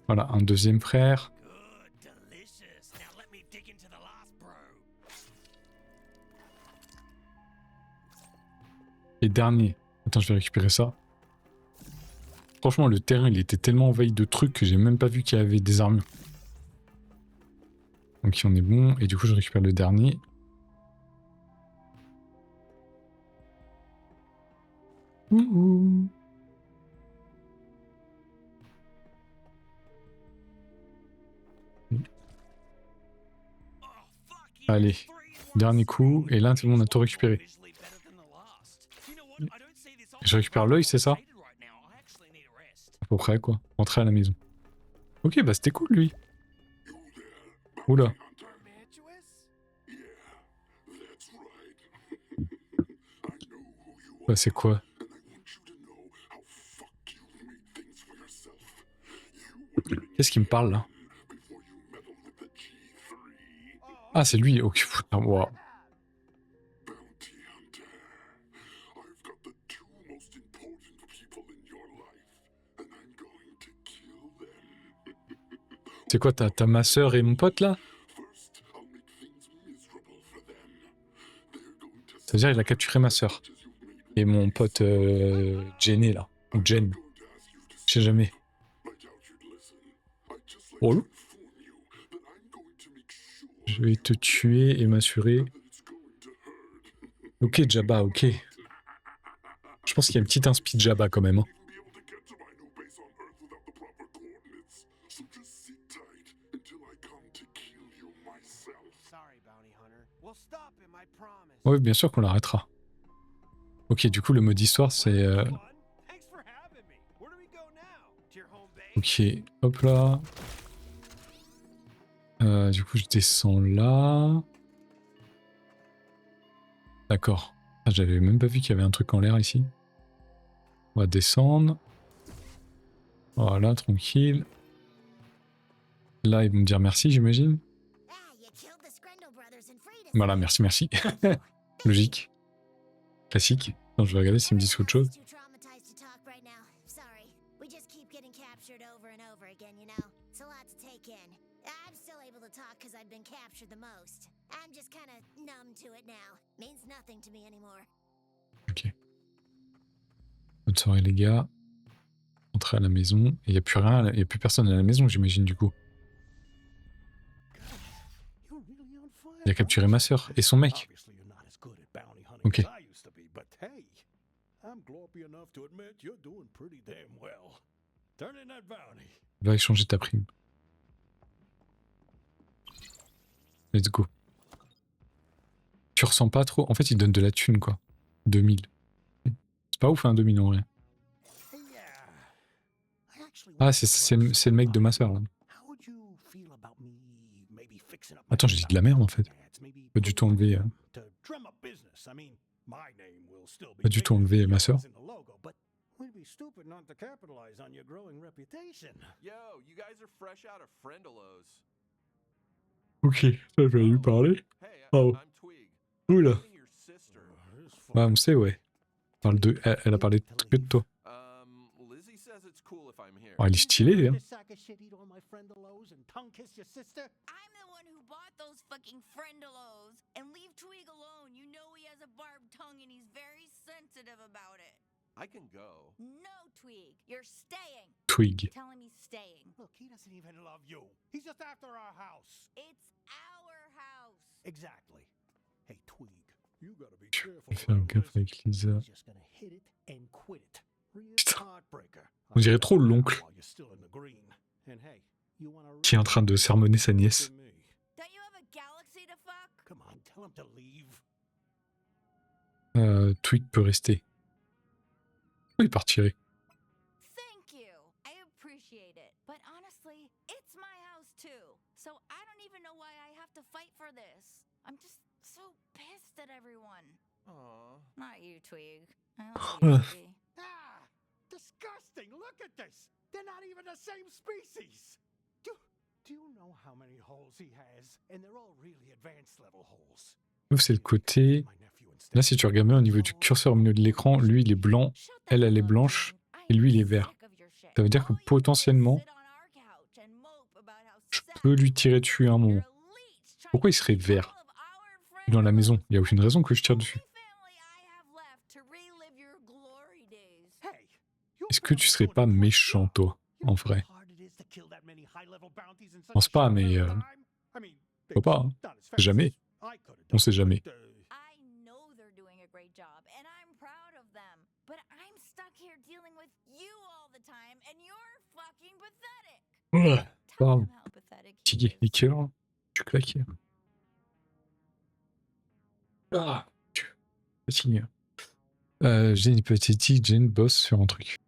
Voilà, un deuxième frère. Et dernier. Attends, je vais récupérer ça. Franchement, le terrain, il était tellement envahi de trucs que j'ai même pas vu qu'il y avait des armures. Donc, on est bon. Et du coup, je récupère le dernier. Ouh. Allez, dernier coup. Et là, c'est bon, on a tout récupéré. Je récupère l'œil, c'est ça? À peu près, quoi. Rentrer à la maison. Ok, bah c'était cool, lui. Oula. Bah c'est quoi? Qu'est-ce qui me parle, là? Ah, c'est lui. Ok, putain, waouh. C'est quoi, t'as ma sœur et mon pote là? Ça veut dire qu'il a capturé ma sœur. Et mon pote Jenny là. Ou Jen. Je sais jamais. Oh. Je vais te tuer et m'assurer. Ok Jabba, ok. Je pense qu'il y a une petite inspi de Jabba quand même. Hein. Oui, bien sûr qu'on l'arrêtera. Ok, du coup, le mode histoire, c'est... Ok, hop là. Du coup, je descends là. D'accord. Ah, j'avais même pas vu qu'il y avait un truc en l'air ici. On va descendre. Voilà, tranquille. Là, ils vont me dire merci, j'imagine. Voilà, merci, merci. Logique. Classique. Non, je vais regarder s'ils me disent autre chose. over and over again, you know? It's a lot to take in. I'm still able to talk because I've been captured the most. I'm just kind of numb to it now. Means nothing to me anymore. Ok. Bonne soirée les gars. Entrez à la maison. Il n'y a plus rien, il n'y a plus personne à la maison, j'imagine du coup. You're really on fire. Il a capturé ma sœur et son mec. Obviously, you're not as good at bounty hunting Ok. as I used to be, but hey, I'm glorpy enough to admit you're doing pretty damn well. Turn in that bounty. Va échanger ta prime. Let's go. Tu ressens pas trop. En fait, il donne de la thune quoi. 2000. C'est pas ouf hein, 2000 en vrai. Hey, I actually Ah, want c'est to le mec de ma sœur là. How would you feel about me maybe fixing up my Attends, j'ai dit de la merde en fait. ads, maybe Pas du tout enlever. to drum up business. I mean, my name will still be Pas du tout big enlever ma sœur. in the logo, but we'd be stupid not to capitalize on your growing reputation. Yo, you guys are fresh out of Friendalos. Ok, ça je vais lui parler. Hey, Oh. I'm Twig. Oula. Dating your sister. Bah on sait ouais. Parle de... elle a parlé que de toi. Lizzie says it's cool if I'm here. Oh, elle est stylée hein. This sack of shit eat all my friendalos and tongue kiss your sister? I'm the one who bought those fucking friendalos. And leave Twig alone. You know he has a barbed tongue and he's very sensitive about it. I can go. No, Twig. You're staying. Twig. Tell him he's staying. Look, he doesn't even love you. He's just after our house. It's our house. Exactly. Hey, Twig, you gotta be careful. Faire un around gaffe Lizzie. avec Lisa. She's just gonna hit it and quit it. Real Putain. heartbreaker. On dirait trop l'oncle While you're still in the green. And hey, you wanna qui est en train de sermonner sa nièce. me. Don't you have a galaxy to fuck? Come on, tell him to leave. Twig peut rester. Oui, il partirait. Thank you. I appreciate it. But honestly, it's my house too. So I don't even know why I have to fight for this. I'm just so pissed at everyone. Aw. Not you, Twig. I love you, baby. Ah, disgusting. Look at this. They're not even the same species. Do you know how many holes he has? And they're all really advanced level holes. Sauf c'est le côté... My nephew instead. Là, si tu regardes bien au niveau du curseur au milieu de l'écran, lui, il est blanc, Shut the elle, elle est fuck blanche, up. I et lui, am il est vert. sick of your shit. Ça veut dire que All you do is potentiellement, sit on our couch and mope about how je sad peux lui you tirer are. dessus à un moment. You're a leech trying Pourquoi il to serait eat vert all of our dans la maison? friendalos. Il n'y a aucune raison que je tire dessus. Only family I have left to relive your glory days. Hey, you're Est-ce que tu barely serais doing pas a great méchant, job. toi, You en know vrai? how hard it is to kill that many high-level bounties in such Pense a pas, short mais, amount of time? I mean, Faut pas, hein. not as fast Jamais. as I could've On done, sait jamais. but, I know they're doing a great job, and I'm proud of them. But I'm stuck here dealing with you all the time, and you're fucking pathetic. Ouais, Tell pardon. him how pathetic he Fatigué. is. Et quelle heure? Je suis claqué. Ah, fatigué. J'ai une hypothétique, j'ai une bosse sur un truc.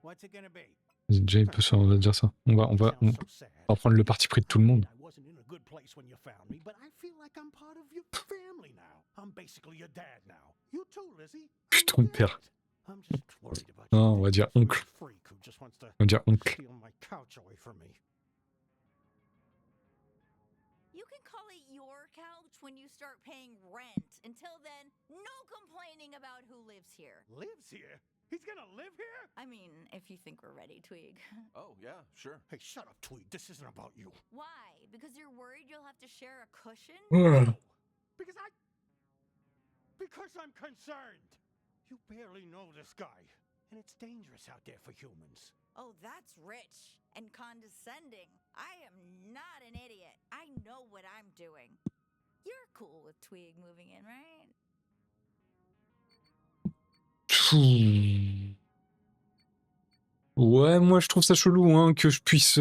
what's it gonna be? J'ai déjà une peu on va dire ça. On va Sounds so sad. prendre le parti pris de tout le monde. I wasn't in a good place when you found me, but I feel like I'm part of your family now. I'm basically your dad now. You too, Lizzie. Je suis I'm ton your père. dad. I'm just worried about Non, you on va thinking dire some oncle. freak who just wants to On va dire oncle. steal my couch away from me. You can call it your couch when you start paying rent. Until then, no complaining about who lives here. Lives here? He's gonna live here? I mean, if you think we're ready, Twig. Oh, yeah, sure. Hey, shut up, Tweed. This isn't about you. Why? Because you're worried you'll have to share a cushion? Ouais. Because I'm concerned. You barely know this guy. And it's dangerous out there for humans. Oh, that's rich and condescending. I am not an idiot. I know what I'm doing. You're cool with Twig moving in, right? Ouais, moi je trouve ça chelou hein, que je puisse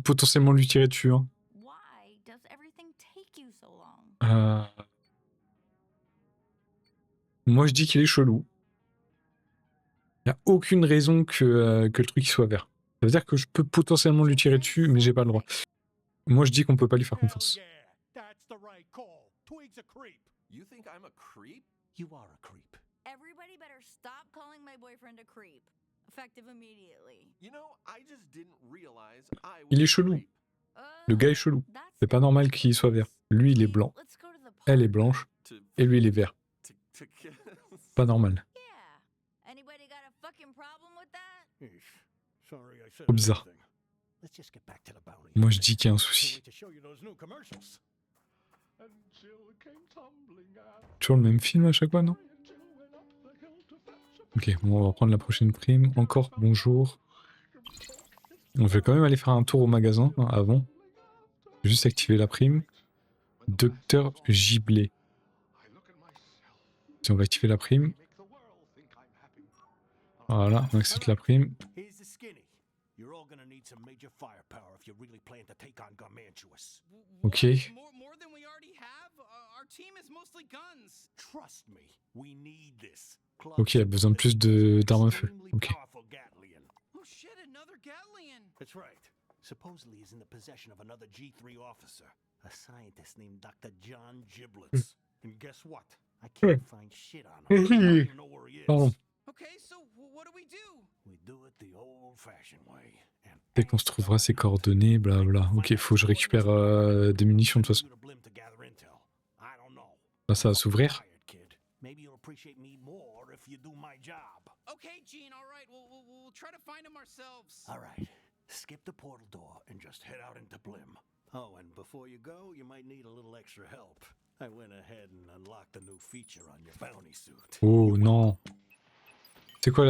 potentiellement lui tirer dessus. Hein. Why does everything take you so long? Moi je dis qu'il est chelou. Il n'y a aucune raison que le truc soit vert. Ça veut dire que je peux potentiellement lui tirer dessus, mais j'ai pas le droit. Moi je dis qu'on peut pas lui faire Hell confiance. yeah, that's the right call. Twig's a creep. You think I'm a creep? You are a creep. Everybody better stop calling my boyfriend a creep. Effective immediately. You know, I just didn't realize I was Il est a chelou. creep. Le gars est chelou. That's C'est pas normal qu'il soit vert. Lui il est blanc, Let's go to the elle est park. blanche, To, et lui il est vert. to kiss. Pas normal. Yeah. Anybody got a fucking problem with that? Eesh. Sorry I said Trop bizarre. anything. let's just get back to the bounty. Moi je dis qu'il y a un Can't souci. wait to show you those new commercials. And Jill came tumbling out. Toujours le même film à chaque fois, non? Jill went up the hill to fetch a Ok, bon, on va prendre la prochaine prime. Encore bonjour. On va quand même aller faire un tour au magasin hein, avant. Juste activer la prime. Docteur Giblet. Si on va activer la prime. Voilà, on accepte la prime. Here's the skinny. You're all gonna need some major firepower if you really plan to take on Garmantuous. Ok. More than we already have? Our team is mostly guns. Trust me, we need this. Ok, il y a besoin de plus d'armes à feu. Extremely Ok. powerful Gatlian. Oh shit, another Gatlian. That's right. Supposedly he's in the possession of another G3 officer, a scientist named Dr. John Giblets. And guess what? I can't find shit on him. I don't even know where he is. Pardon. Okay, so what do? We do it the old-fashioned way. And Dès qu'on se trouvera ses coordonnées, blabla. Ok, faut que je récupère des munitions de toute façon. Là, ça va s'ouvrir. Maybe you'll appreciate me more if you do my job. Okay, Gene, all right. We'll try to find him ourselves. All right. Skip the portal door and just head out into Blim. Oh, and before you go, you might need a little extra help. I went ahead and unlocked a new feature on your bounty suit. Oh non. C'est quoi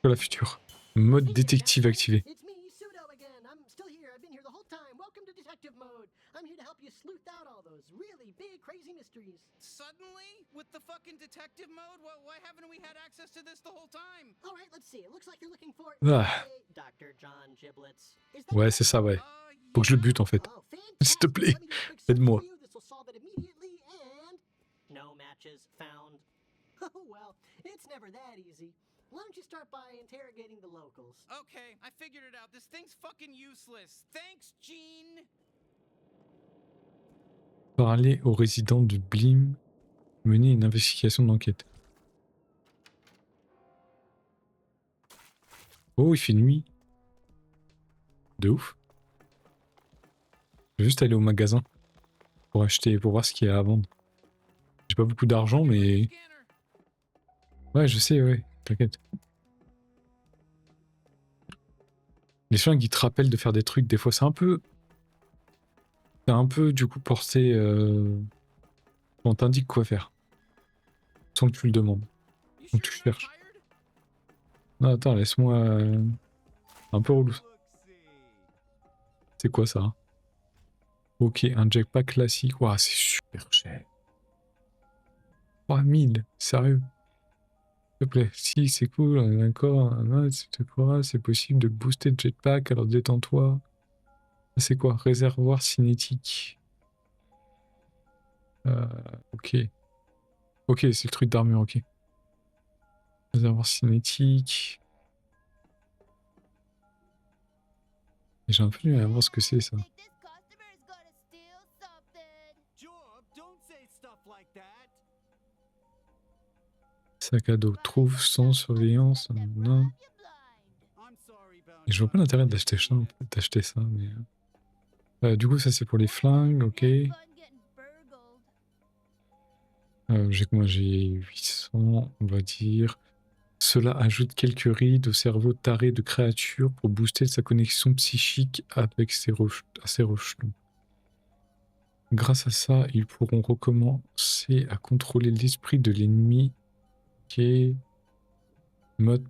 la future? Mode détective activé. It's me, Pseudo again. I'm still here. I've been here the whole time. Welcome to detective mode. I'm here to help you sleuth out all those really big, crazy mysteries. Suddenly, with the fucking detective mode, why haven't we had access to this the whole time? All right, let's see. It looks like you're looking for Ah. Dr. John Giblets. Is that Ouais, right? c'est ça, ouais. Faut que je le bute en fait. Oh, S'il te fantastic. plaît, Let me do a quick search aide-moi. for you. This will solve it immediately and no matches found. Oh well, it's never that easy. Why don't you start by interrogating the locals? Okay, I figured it out. This thing's fucking useless. Thanks, Gene. Parler aux résidents de Blim. Mener une investigation d'enquête. Oh, il fait nuit. De ouf. Je vais juste aller au magasin pour acheter, pour voir ce qu'il y a à vendre. J'ai pas beaucoup d'argent, mais... Scanner. Ouais, je sais, ouais. T'inquiète. Les flingues, ils te rappellent de faire des trucs. Des fois, c'est un peu... C'est un peu, du coup, porté... On t'indique quoi faire. Sans que tu le demandes. You Donc sure tu you're not cherches. tired? Non, attends, laisse-moi... Un peu relou. C'est quoi, ça? Ok, un jackpack classique. Ouah, c'est super cher. 3000, sérieux? S'il te plaît, si c'est cool, d'accord, c'est quoi, c'est possible de booster le jetpack, alors détends-toi. C'est quoi? Réservoir cinétique. Ok. Ok, c'est le truc d'armure, ok. Réservoir cinétique. J'ai un peu du mal à voir ce que c'est ça. Think this customer is gonna steal something. Job, don't say stuff like that. Sac à dos, trouve sans surveillance. Non. I'm sorry, Bounty. Et je vois pas l'intérêt d'acheter ça, en fait, d'acheter ça, mais... du coup, ça c'est pour les flingues, ok. J'ai combien? J'ai 800, on va dire. Cela ajoute quelques rides au cerveau taré de créature pour booster sa connexion psychique avec ses rejetons. Grâce à ça, ils pourront recommencer à contrôler l'esprit de l'ennemi. Ok. Mode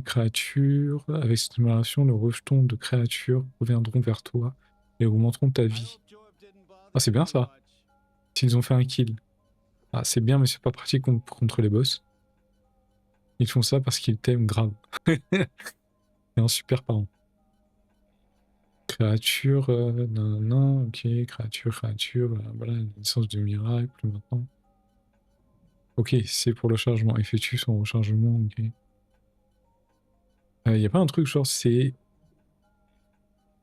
créature. Avec cette amélioration, les rejetons de créatures reviendront vers toi et augmenteront ta vie. Ah, c'est bien ça. S'ils ont fait un kill. Ah, c'est bien, mais c'est pas pratique contre les boss. Ils font ça parce qu'ils t'aiment grave. C'est un super parent. Créature, non, ok, créature, voilà, une licence de miracle maintenant. Ok, c'est pour le chargement, effectue son rechargement, ok. Y a pas un truc genre c'est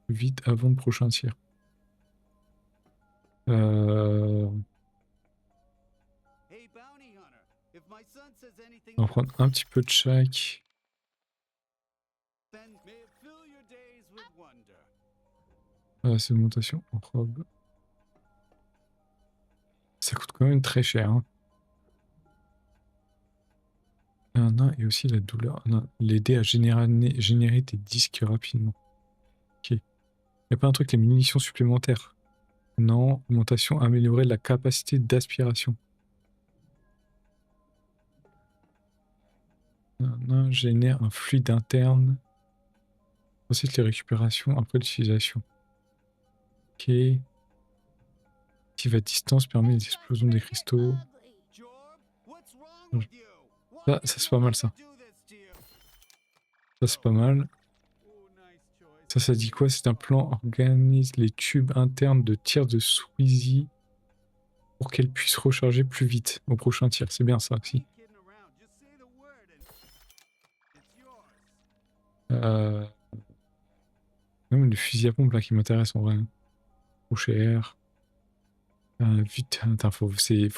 vite avant le prochain tir. Hey, Bounty Hunter, if my son says anything, On va prendre un petit peu de chaque. then may it fill your days with wonder. Segmentation en robe. Ça coûte quand même très cher. Hein. Et aussi la douleur. L'aider à générer des disques rapidement. Ok. Y a pas un truc, les munitions supplémentaires? Non. Augmentation, améliorer la capacité d'aspiration. Génère un fluide interne. Ensuite, les récupérations après l'utilisation. Ok. Active à distance, permet les explosions des cristaux. Ça c'est pas mal ça. Ça c'est pas mal. Ça dit quoi? C'est un plan organise les tubes internes de tir de Sweezy pour qu'elle puisse recharger plus vite au prochain tir. C'est bien ça aussi. Même le fusil à pompe là qui m'intéresse en vrai. Trop cher. Vite, attends, faut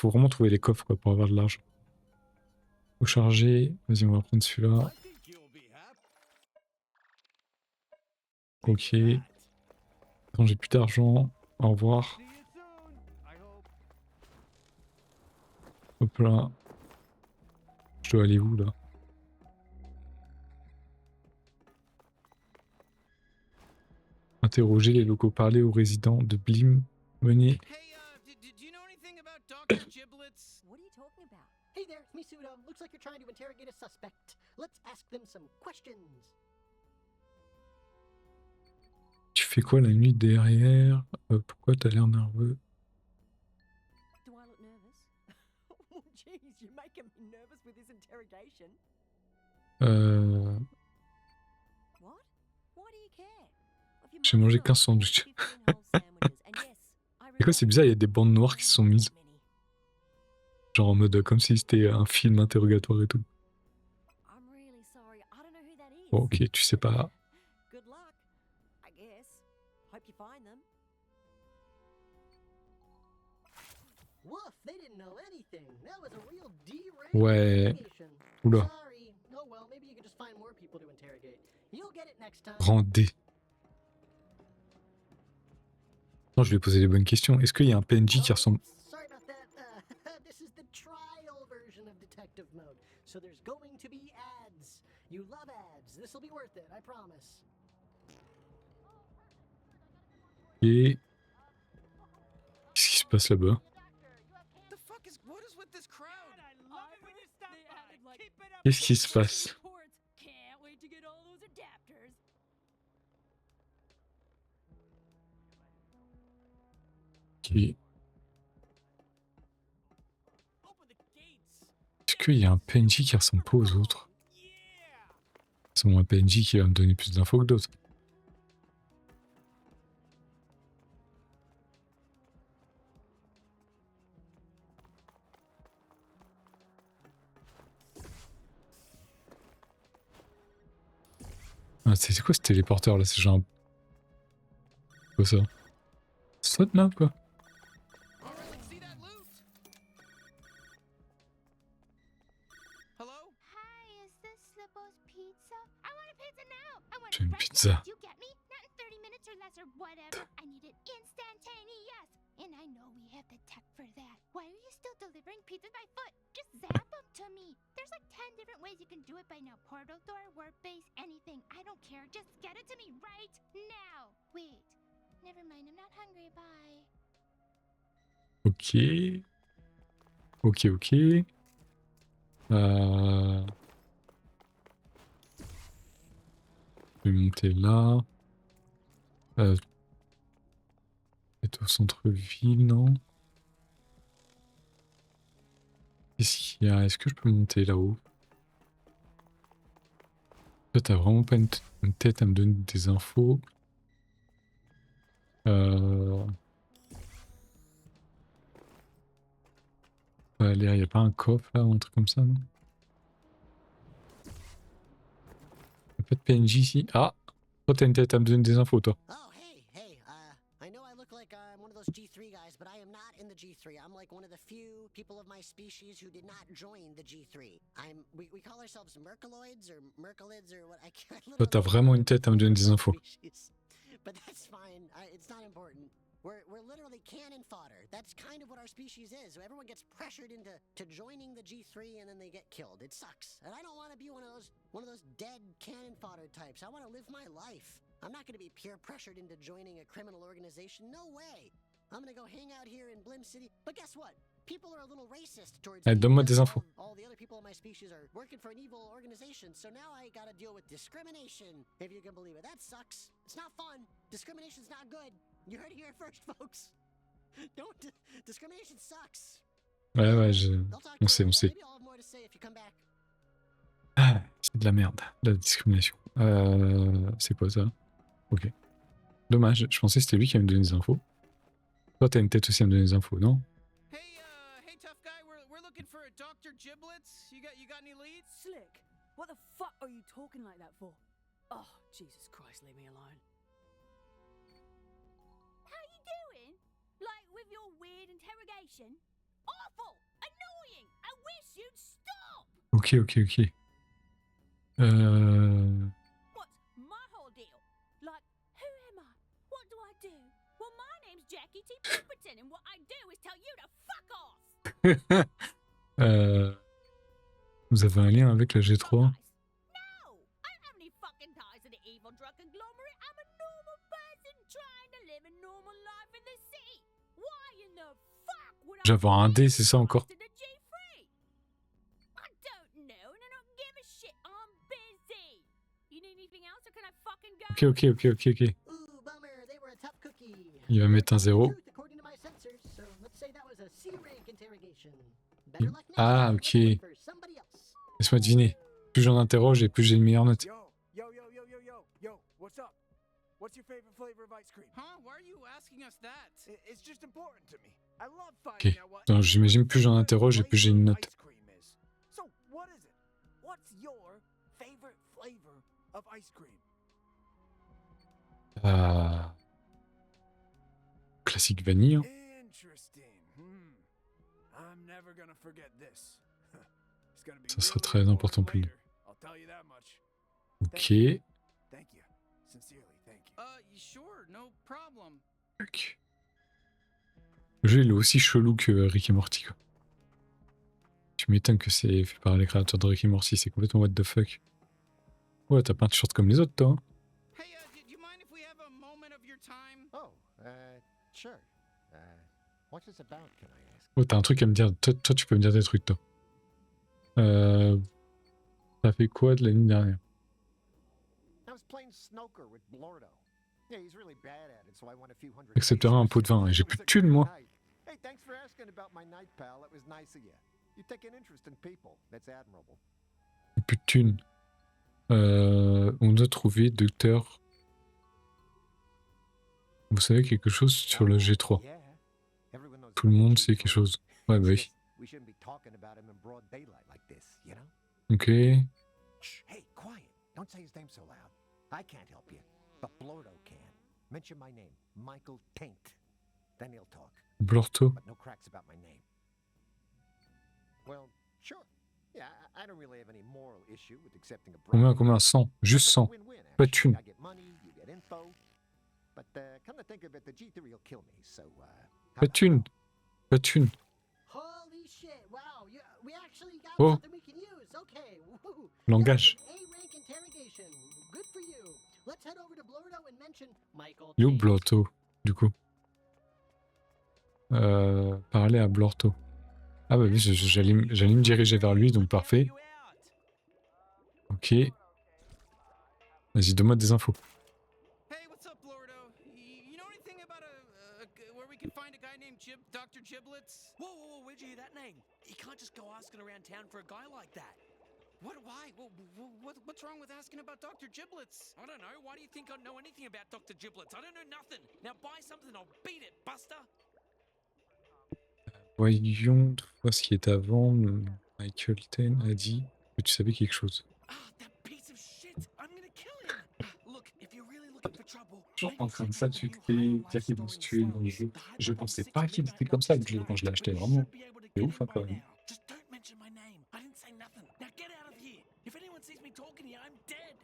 vraiment trouver les coffres quoi, pour avoir de l'argent. Faut charger. Vas-y, on va prendre celui-là. Ok. Attends, j'ai plus d'argent. Au revoir. Hop là. Je dois aller où là? Interroger les locaux, parler aux résidents de Blim. Mener. Hey, do you know anything about Dr. Giblets? What are you talking about? Hey there, it's Misuda. Looks like you're trying to interrogate a suspect. Let's ask them some questions. Tu fais quoi la nuit derrière? Pourquoi t'as l'air nerveux? Do I look nervous? Oh, jeez, you're making me nervous with this interrogation. What? Why do you care? J'ai mangé 15 sandwichs. Et quoi, c'est bizarre, il y a des bandes noires qui se sont mises. Genre en mode comme si c'était un film interrogatoire et tout. Bon, ok, tu sais pas. Good luck, I guess. Hope you find them. Woof, they didn't know anything. That was a real Ouais. interrogation. Oula. Sorry. Oh well, maybe you could just find more people to interrogate. You'll get it next time. Grand D. Non, je lui ai posé les bonnes questions. Est-ce qu'il y a un PNJ qui ressemble? Sorry about that. This is the trial version of detective mode. So there's going to be ads. You love ads. This will be worth it, I promise. Et qu'est-ce qui se passe là-bas? The fuck is what is with this crowd? Qu'est-ce qui se passe? Can't wait to get all those adapters. Ok. Est-ce qu'il y a un PNJ qui ressemble pas aux autres? C'est un PNJ qui va me donner plus d'infos que d'autres. Ah, c'est quoi ce téléporteur là? C'est genre un... Quoi ça? Saute map quoi? Hello? Hi, is this Slippo's Pizza? I want a pizza now! I want J'ai it une right pizza. now. You get me? Not in 30 minutes or less or whatever. I need it instantaneous. And I know we have the tech for that. Why are you still delivering pizzas by foot? Just zap them to me. There's like 10 different ways you can do it by now. Portal door, warp base, anything. I don't care. Just get it to me right now. Wait. Never mind. I'm not hungry. Bye. Ok. Ok. Je vais monter là. Peut-être au centre-ville, non? Qu'est-ce qu'il y a? Est-ce que je peux monter là-haut? Toi, t'as vraiment pas une tête à me donner des infos. Allez, y a pas un coffre là ou un truc comme ça, non? Y a pas de PNJ ici. Ah! Toi, t'as une tête à me donner des infos, toi. Oh, hey. I know I look like I'm one of those G3 guys, but I am not in the G3. I'm like one of the few people of my species who did not join the G3. We call ourselves Mercaloids or Mercalids or what. I can't. Toi, t'as vraiment une tête à me donner des infos. But that's fine. It's not important. We're literally cannon fodder. That's kind of what our species is. So everyone gets pressured into joining the G3 and then they get killed. It sucks. And I don't want to be one of those dead cannon fodder types. I want to live my life. I'm not going to be peer pressured into joining a criminal organization. No way. I'm going to go hang out here in Blim City. But guess what? People are a little racist towards me. Donne-moi des because infos. all the other people in my species are working for an evil organization. So now I got to deal with discrimination, if you can believe it. That sucks. It's not fun. Discrimination's not good. You heard it here first, folks. Don't. Discrimination sucks. Ouais, They'll talk on to sait, her. on sait. Maybe I'll have more to say if you come back. Ah, c'est de la merde, la discrimination. C'est quoi ça? Ok. Dommage, je pensais que c'était lui qui allait me donner des infos. Toi, t'as une tête aussi à me donner des infos, non? Hey, tough guy, we're looking for a Dr. Giblets. You got any leads? Slick, what the fuck are you talking like that for? Oh, Jesus Christ, leave me alone. How you doing? Like with your weird interrogation? Awful! Annoying! I wish you'd stop! Ok. What's my whole deal? Like, who am I? What do I do? Well, my name's Jackie T. Pemberton, and what I do is tell you to fuck off! Vous avez un lien avec la G3? No! I don't have any fucking ties to the evil drug conglomerate. I'm a normal person trying to live a normal life in the city. Why in the fuck would I J'avais un dé, c'est ça encore? to the G3? I don't know, and I don't give a shit. I'm busy. You need anything else, or can I fucking go? Ok. Ooh, bummer. They were a tough cookie. Il va mettre un 0. Truth according to my sensors. So let's say that was a C-rank interrogation. Better luck next Ah, time. ok. Let's look for somebody else. Laisse-moi deviner. Plus j'en interroge et plus j'ai une meilleure note. Yo, what's up? What's your favorite flavor of ice cream? Huh? Why are you asking us that? It's just important to me. I love finding out what Donc j'imagine plus j'en interroge et plus j'ai une note. ice cream is. So, what is it? What's your favorite flavor of ice cream? Classique vanille. Hein. Interesting. I'm never gonna forget this. It's gonna be Ça sera really très important pour nous. later. I'll tell you that much. Ok. Thank you. Sincerely, thank you. Sure, no problem. Tac. Le jeu il est aussi chelou que Rick et Morty quoi. Tu m'étonnes que c'est fait par les créateurs de Rick et Morty, c'est complètement what the fuck. Ouais, t'as pas un t-shirt comme les autres toi. Hein. Hey, do you mind if we have a moment of your time? Oh, sure. What's this about, can I ask? Oh, t'as un truc à me dire. Toi, tu peux me dire des trucs toi. T'as fait quoi de la nuit dernière? I was playing snooker with Blordo. Yeah, he's really bad at it, so I won a few hundred. Accepterai un pot de vin et j'ai plus de thunes moi. Hey, thanks for asking about my night, pal. It was nice of you. You take an interest in people. That's admirable. Plus de thunes. On doit trouver docteur. Vous savez quelque chose sur le G3? Yeah. Everyone knows Tout le monde sait quelque chose. Ouais, bah oui. we shouldn't be talking about him in broad daylight like this, you know? Ok. Shh, hey, quiet. Don't say his name so loud. I can't help you, but Blordo can. Mention my name, Michael Taint. Then he'll talk. Blorto. But no cracks about my name. Well, sure. Yeah, I don't really have any moral issue with accepting a bribe. Combien 100. Juste 100. Win-win, Pas de actually. thunes. I get money, you get info. But come to think of it, the G3 will kill me, so Pas de thunes. Pas de thunes. Holy shit! Wow, we actually got Oh. something we can use. Okay. Woo. Langage. A-rank interrogation. Good for you. Let's head over to Blordo and mention Michael. Il est où Tate. Blorto, du coup? Parler à Blorto. Ah bah oui, j'allais me diriger vers lui, donc parfait. Ok. Vas-y, donne-moi des infos. Hey, what's up, Blordo? You know anything about where we can find a guy named Dr. Giblets? Whoa, where'd you hear that name? You can't just go asking around town for a guy like that. What? Why? What's wrong with asking about Dr. Giblets? I don't know. Why do you think I know anything about Dr. Giblets? I don't know nothing. Now buy something, I'll beat it, Buster. Voyons voir ce qui est avant. Michael Ten a dit que tu savais quelque chose. Ah, that piece of shit. I'm gonna kill him. Look, if you're really looking for trouble, Toujours en train de s'insulter, dire qu'il doit se tuer dans le jeu. Je pensais pas qu'il était comme ça le jeu quand je l'ai acheté, vraiment. C'est ouf, hein, quand même. just don't mention my name. I didn't say nothing. Now get out of here. If anyone sees me talking to you, I'm dead.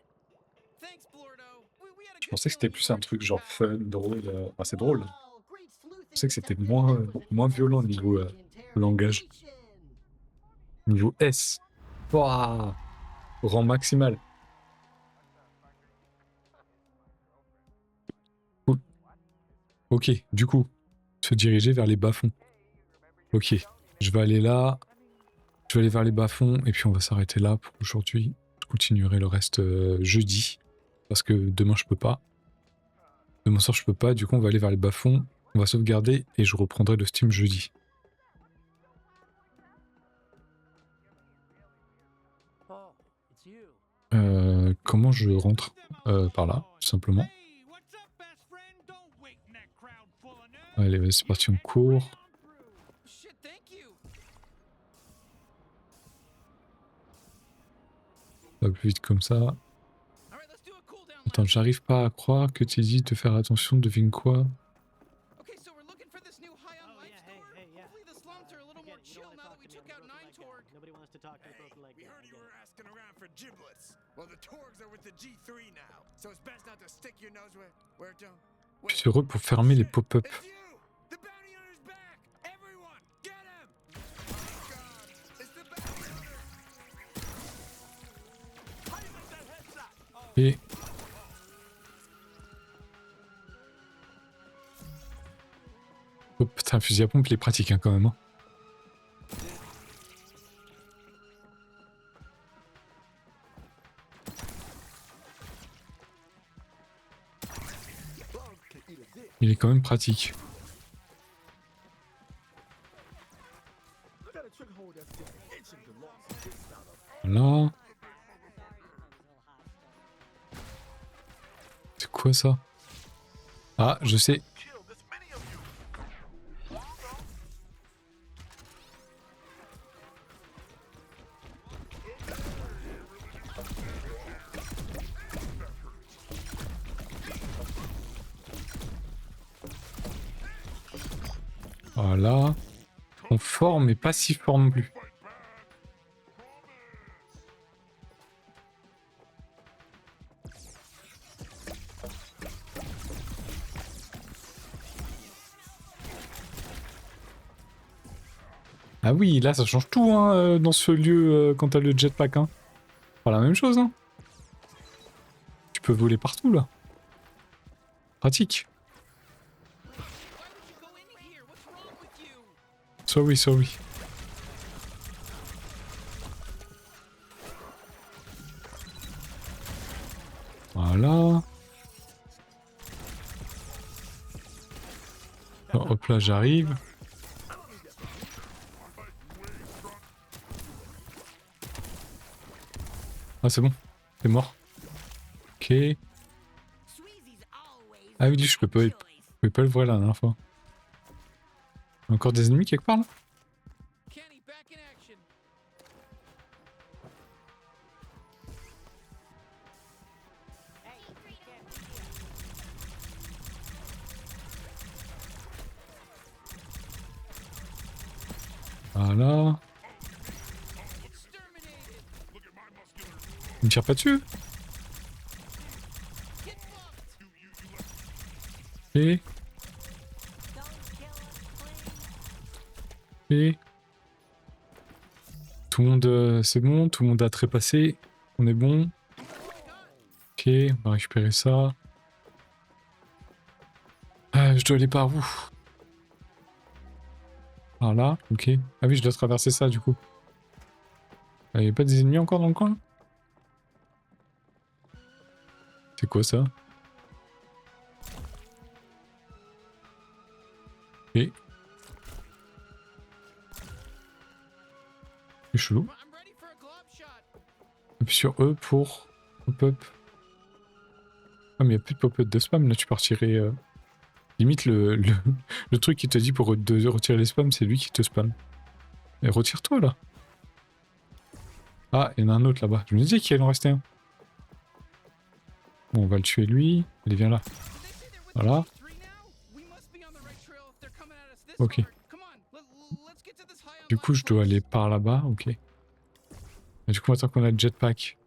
Thanks, Blordo. We had a Je pensais que c'était plus un truc genre fun, drôle. Enfin, c'est drôle. Wow, great pensais que c'était moins violent niveau langage. Niveau S. Wouah, rang maximal. Cool. Ok, du coup, se diriger vers les bas-fonds. Ok, je vais aller là. Je vais aller vers les bas-fonds et puis on va s'arrêter là pour aujourd'hui. Je continuerai le reste jeudi. Parce que demain je peux pas. Demain soir je peux pas, du coup on va aller vers les bas-fonds. On va sauvegarder et je reprendrai le stream jeudi. Comment je rentre par là, tout simplement. Allez, vas-y, c'est parti, on court. Ça va plus vite comme ça. Attends, j'arrive pas à croire que tu dit de faire attention, devine quoi? Je suis heureux pour fermer les pop-up. Et... oh putain, un fusil à pompe, il est pratique hein, quand même. Hein. Il est quand même pratique. Voilà. C'est quoi ça? Ah, je sais. Voilà. On fort, mais pas si fort non plus. Ah oui, là ça change tout hein, dans ce lieu quand t'as le jetpack. Hein. Pas la même chose. Hein. Tu peux voler partout là. Pratique. Sorry. Voilà. Alors, hop là, j'arrive. Ah, c'est bon. C'est mort. Ok. Ah oui, je pouvais pas le voir la dernière fois. Encore des ennemis quelque part là? Voilà. Il me tire pas dessus? Et... tout le monde, c'est bon, tout le monde a trépassé, on est bon. Ok, on va récupérer ça. Je dois aller par où? Par là, ok. Ah oui, je dois traverser ça du coup. Il n'y a pas des ennemis encore dans le coin? C'est quoi ça? Ok. C'est chelou. Appuie sur E pour pop-up. Ah mais il n'y a plus de pop-up de spam, là tu peux retirer... Limite le truc qui te dit pour retirer les spams, c'est lui qui te spam. Mais retire-toi là. Ah, il y en a un autre là-bas. Je me disais qu'il allait en rester un. Bon, on va le tuer lui. Allez, viens là. Voilà. Ok. Du coup, je dois aller par là-bas, ok. Et du coup, maintenant qu'on a le jetpack,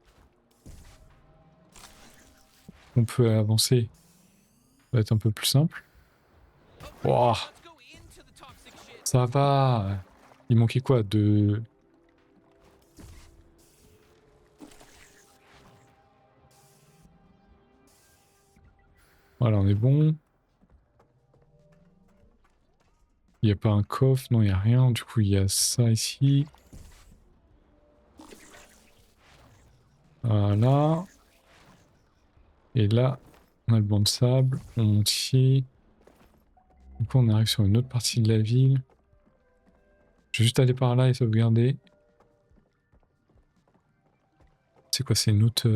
on peut avancer. Ça va être un peu plus simple. Wow. Ça va. Il manquait quoi de... Voilà, on est bon. Il n'y a pas un coffre, non, il n'y a rien. Du coup, il y a ça ici. Voilà. Et là, on a le banc de sable. On monte ici. Du coup, on arrive sur une autre partie de la ville. Je vais juste aller par là et sauvegarder. C'est quoi, c'est une autre...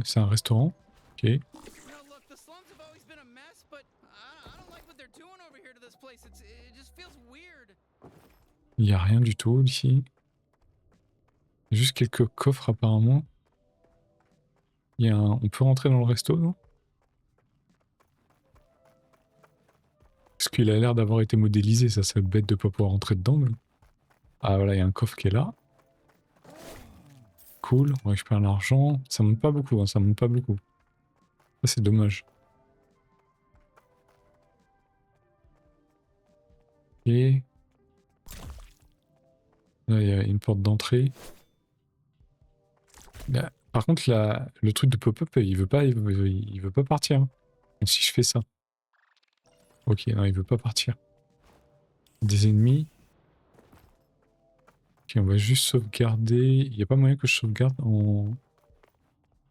c'est un restaurant? Ok. You know, look, the slums have always been a mess, but I don't like what they're doing over here to this place. It just feels weird. Il n'y a rien du tout ici. Juste quelques coffres apparemment. Il y a un... On peut rentrer dans le resto, non? Parce qu'il a l'air d'avoir été modélisé, ça serait bête de pas pouvoir rentrer dedans. Mais... Ah voilà, il y a un coffre qui est là. Cool, on récupère l'argent. Ça monte pas beaucoup, hein, ça monte pas beaucoup. Ça c'est dommage. Et... Là il y a une porte d'entrée. Là... Par contre là, le truc de pop-up il veut pas partir. Hein. Donc, si je fais ça. Ok, non il veut pas partir. Des ennemis. Ok, on va juste sauvegarder. Il n'y a pas moyen que je sauvegarde en...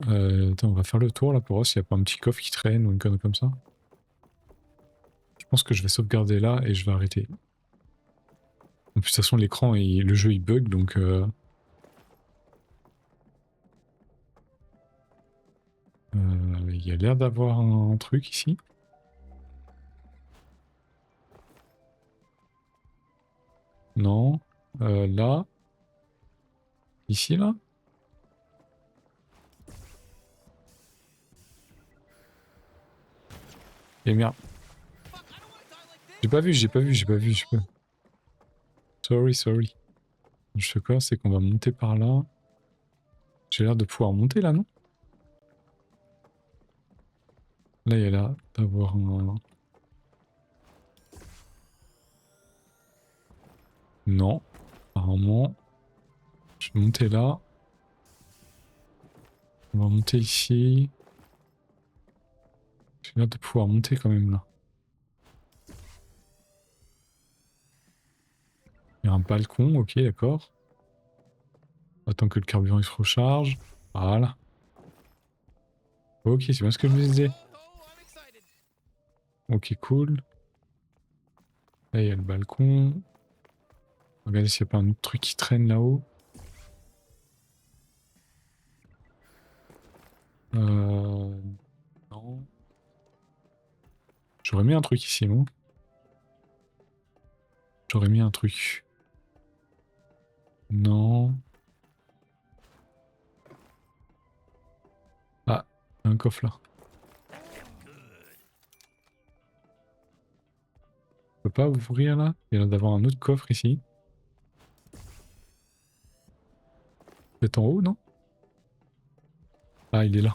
attends, on va faire le tour là pour voir s'il n'y a pas un petit coffre qui traîne ou une connerie comme ça. Je pense que je vais sauvegarder là et je vais arrêter. De toute façon l'écran et le jeu il bug donc... il y a l'air d'avoir un truc ici. Non. Là. Ici là. Et merde. J'ai pas vu. Sorry. Je fais quoi? C'est qu'on va monter par là. J'ai l'air de pouvoir monter là, non? Là, il y a l'air d'avoir un... Non. Apparemment. Je vais monter là. On va monter ici. J'ai l'air de pouvoir monter quand même là. Il y a un balcon, ok, d'accord. Attends que le carburant il se recharge. Voilà. Ok, c'est bien ce que je me disais. Ok, cool. Là, il y a le balcon. Regardez s'il n'y a pas un autre truc qui traîne là-haut. Non. J'aurais mis un truc ici, non? J'aurais mis un truc. Non. Ah, un coffre là. Je peux pas ouvrir là? Il y a l'air d'avoir un autre coffre ici. Peut-être en haut, non? Ah, il est là.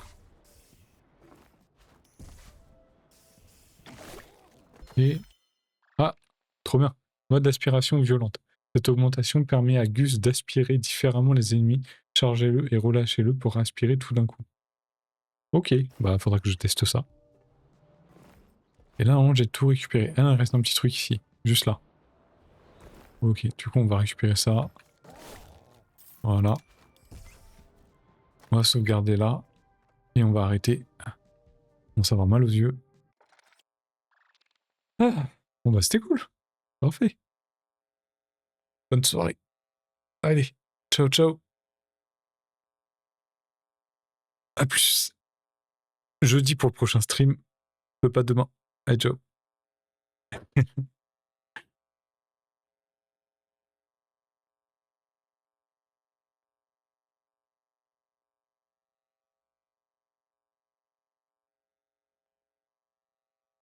Et... Ah, trop bien. Mode d'aspiration violente. Cette augmentation permet à Gus d'aspirer différemment les ennemis. Chargez-le et relâchez-le pour inspirer tout d'un coup. Ok, bah faudra que je teste ça. Et là, j'ai tout récupéré. Ah, il reste un petit truc ici, juste là. Ok, du coup, on va récupérer ça. Voilà. On va sauvegarder là. Et on va arrêter. Bon, ça va mal aux yeux. Ah, bon bah c'était cool. Parfait. Bonne soirée. Allez, ciao. A plus. Jeudi pour le prochain stream. Pas demain. Allez, ciao.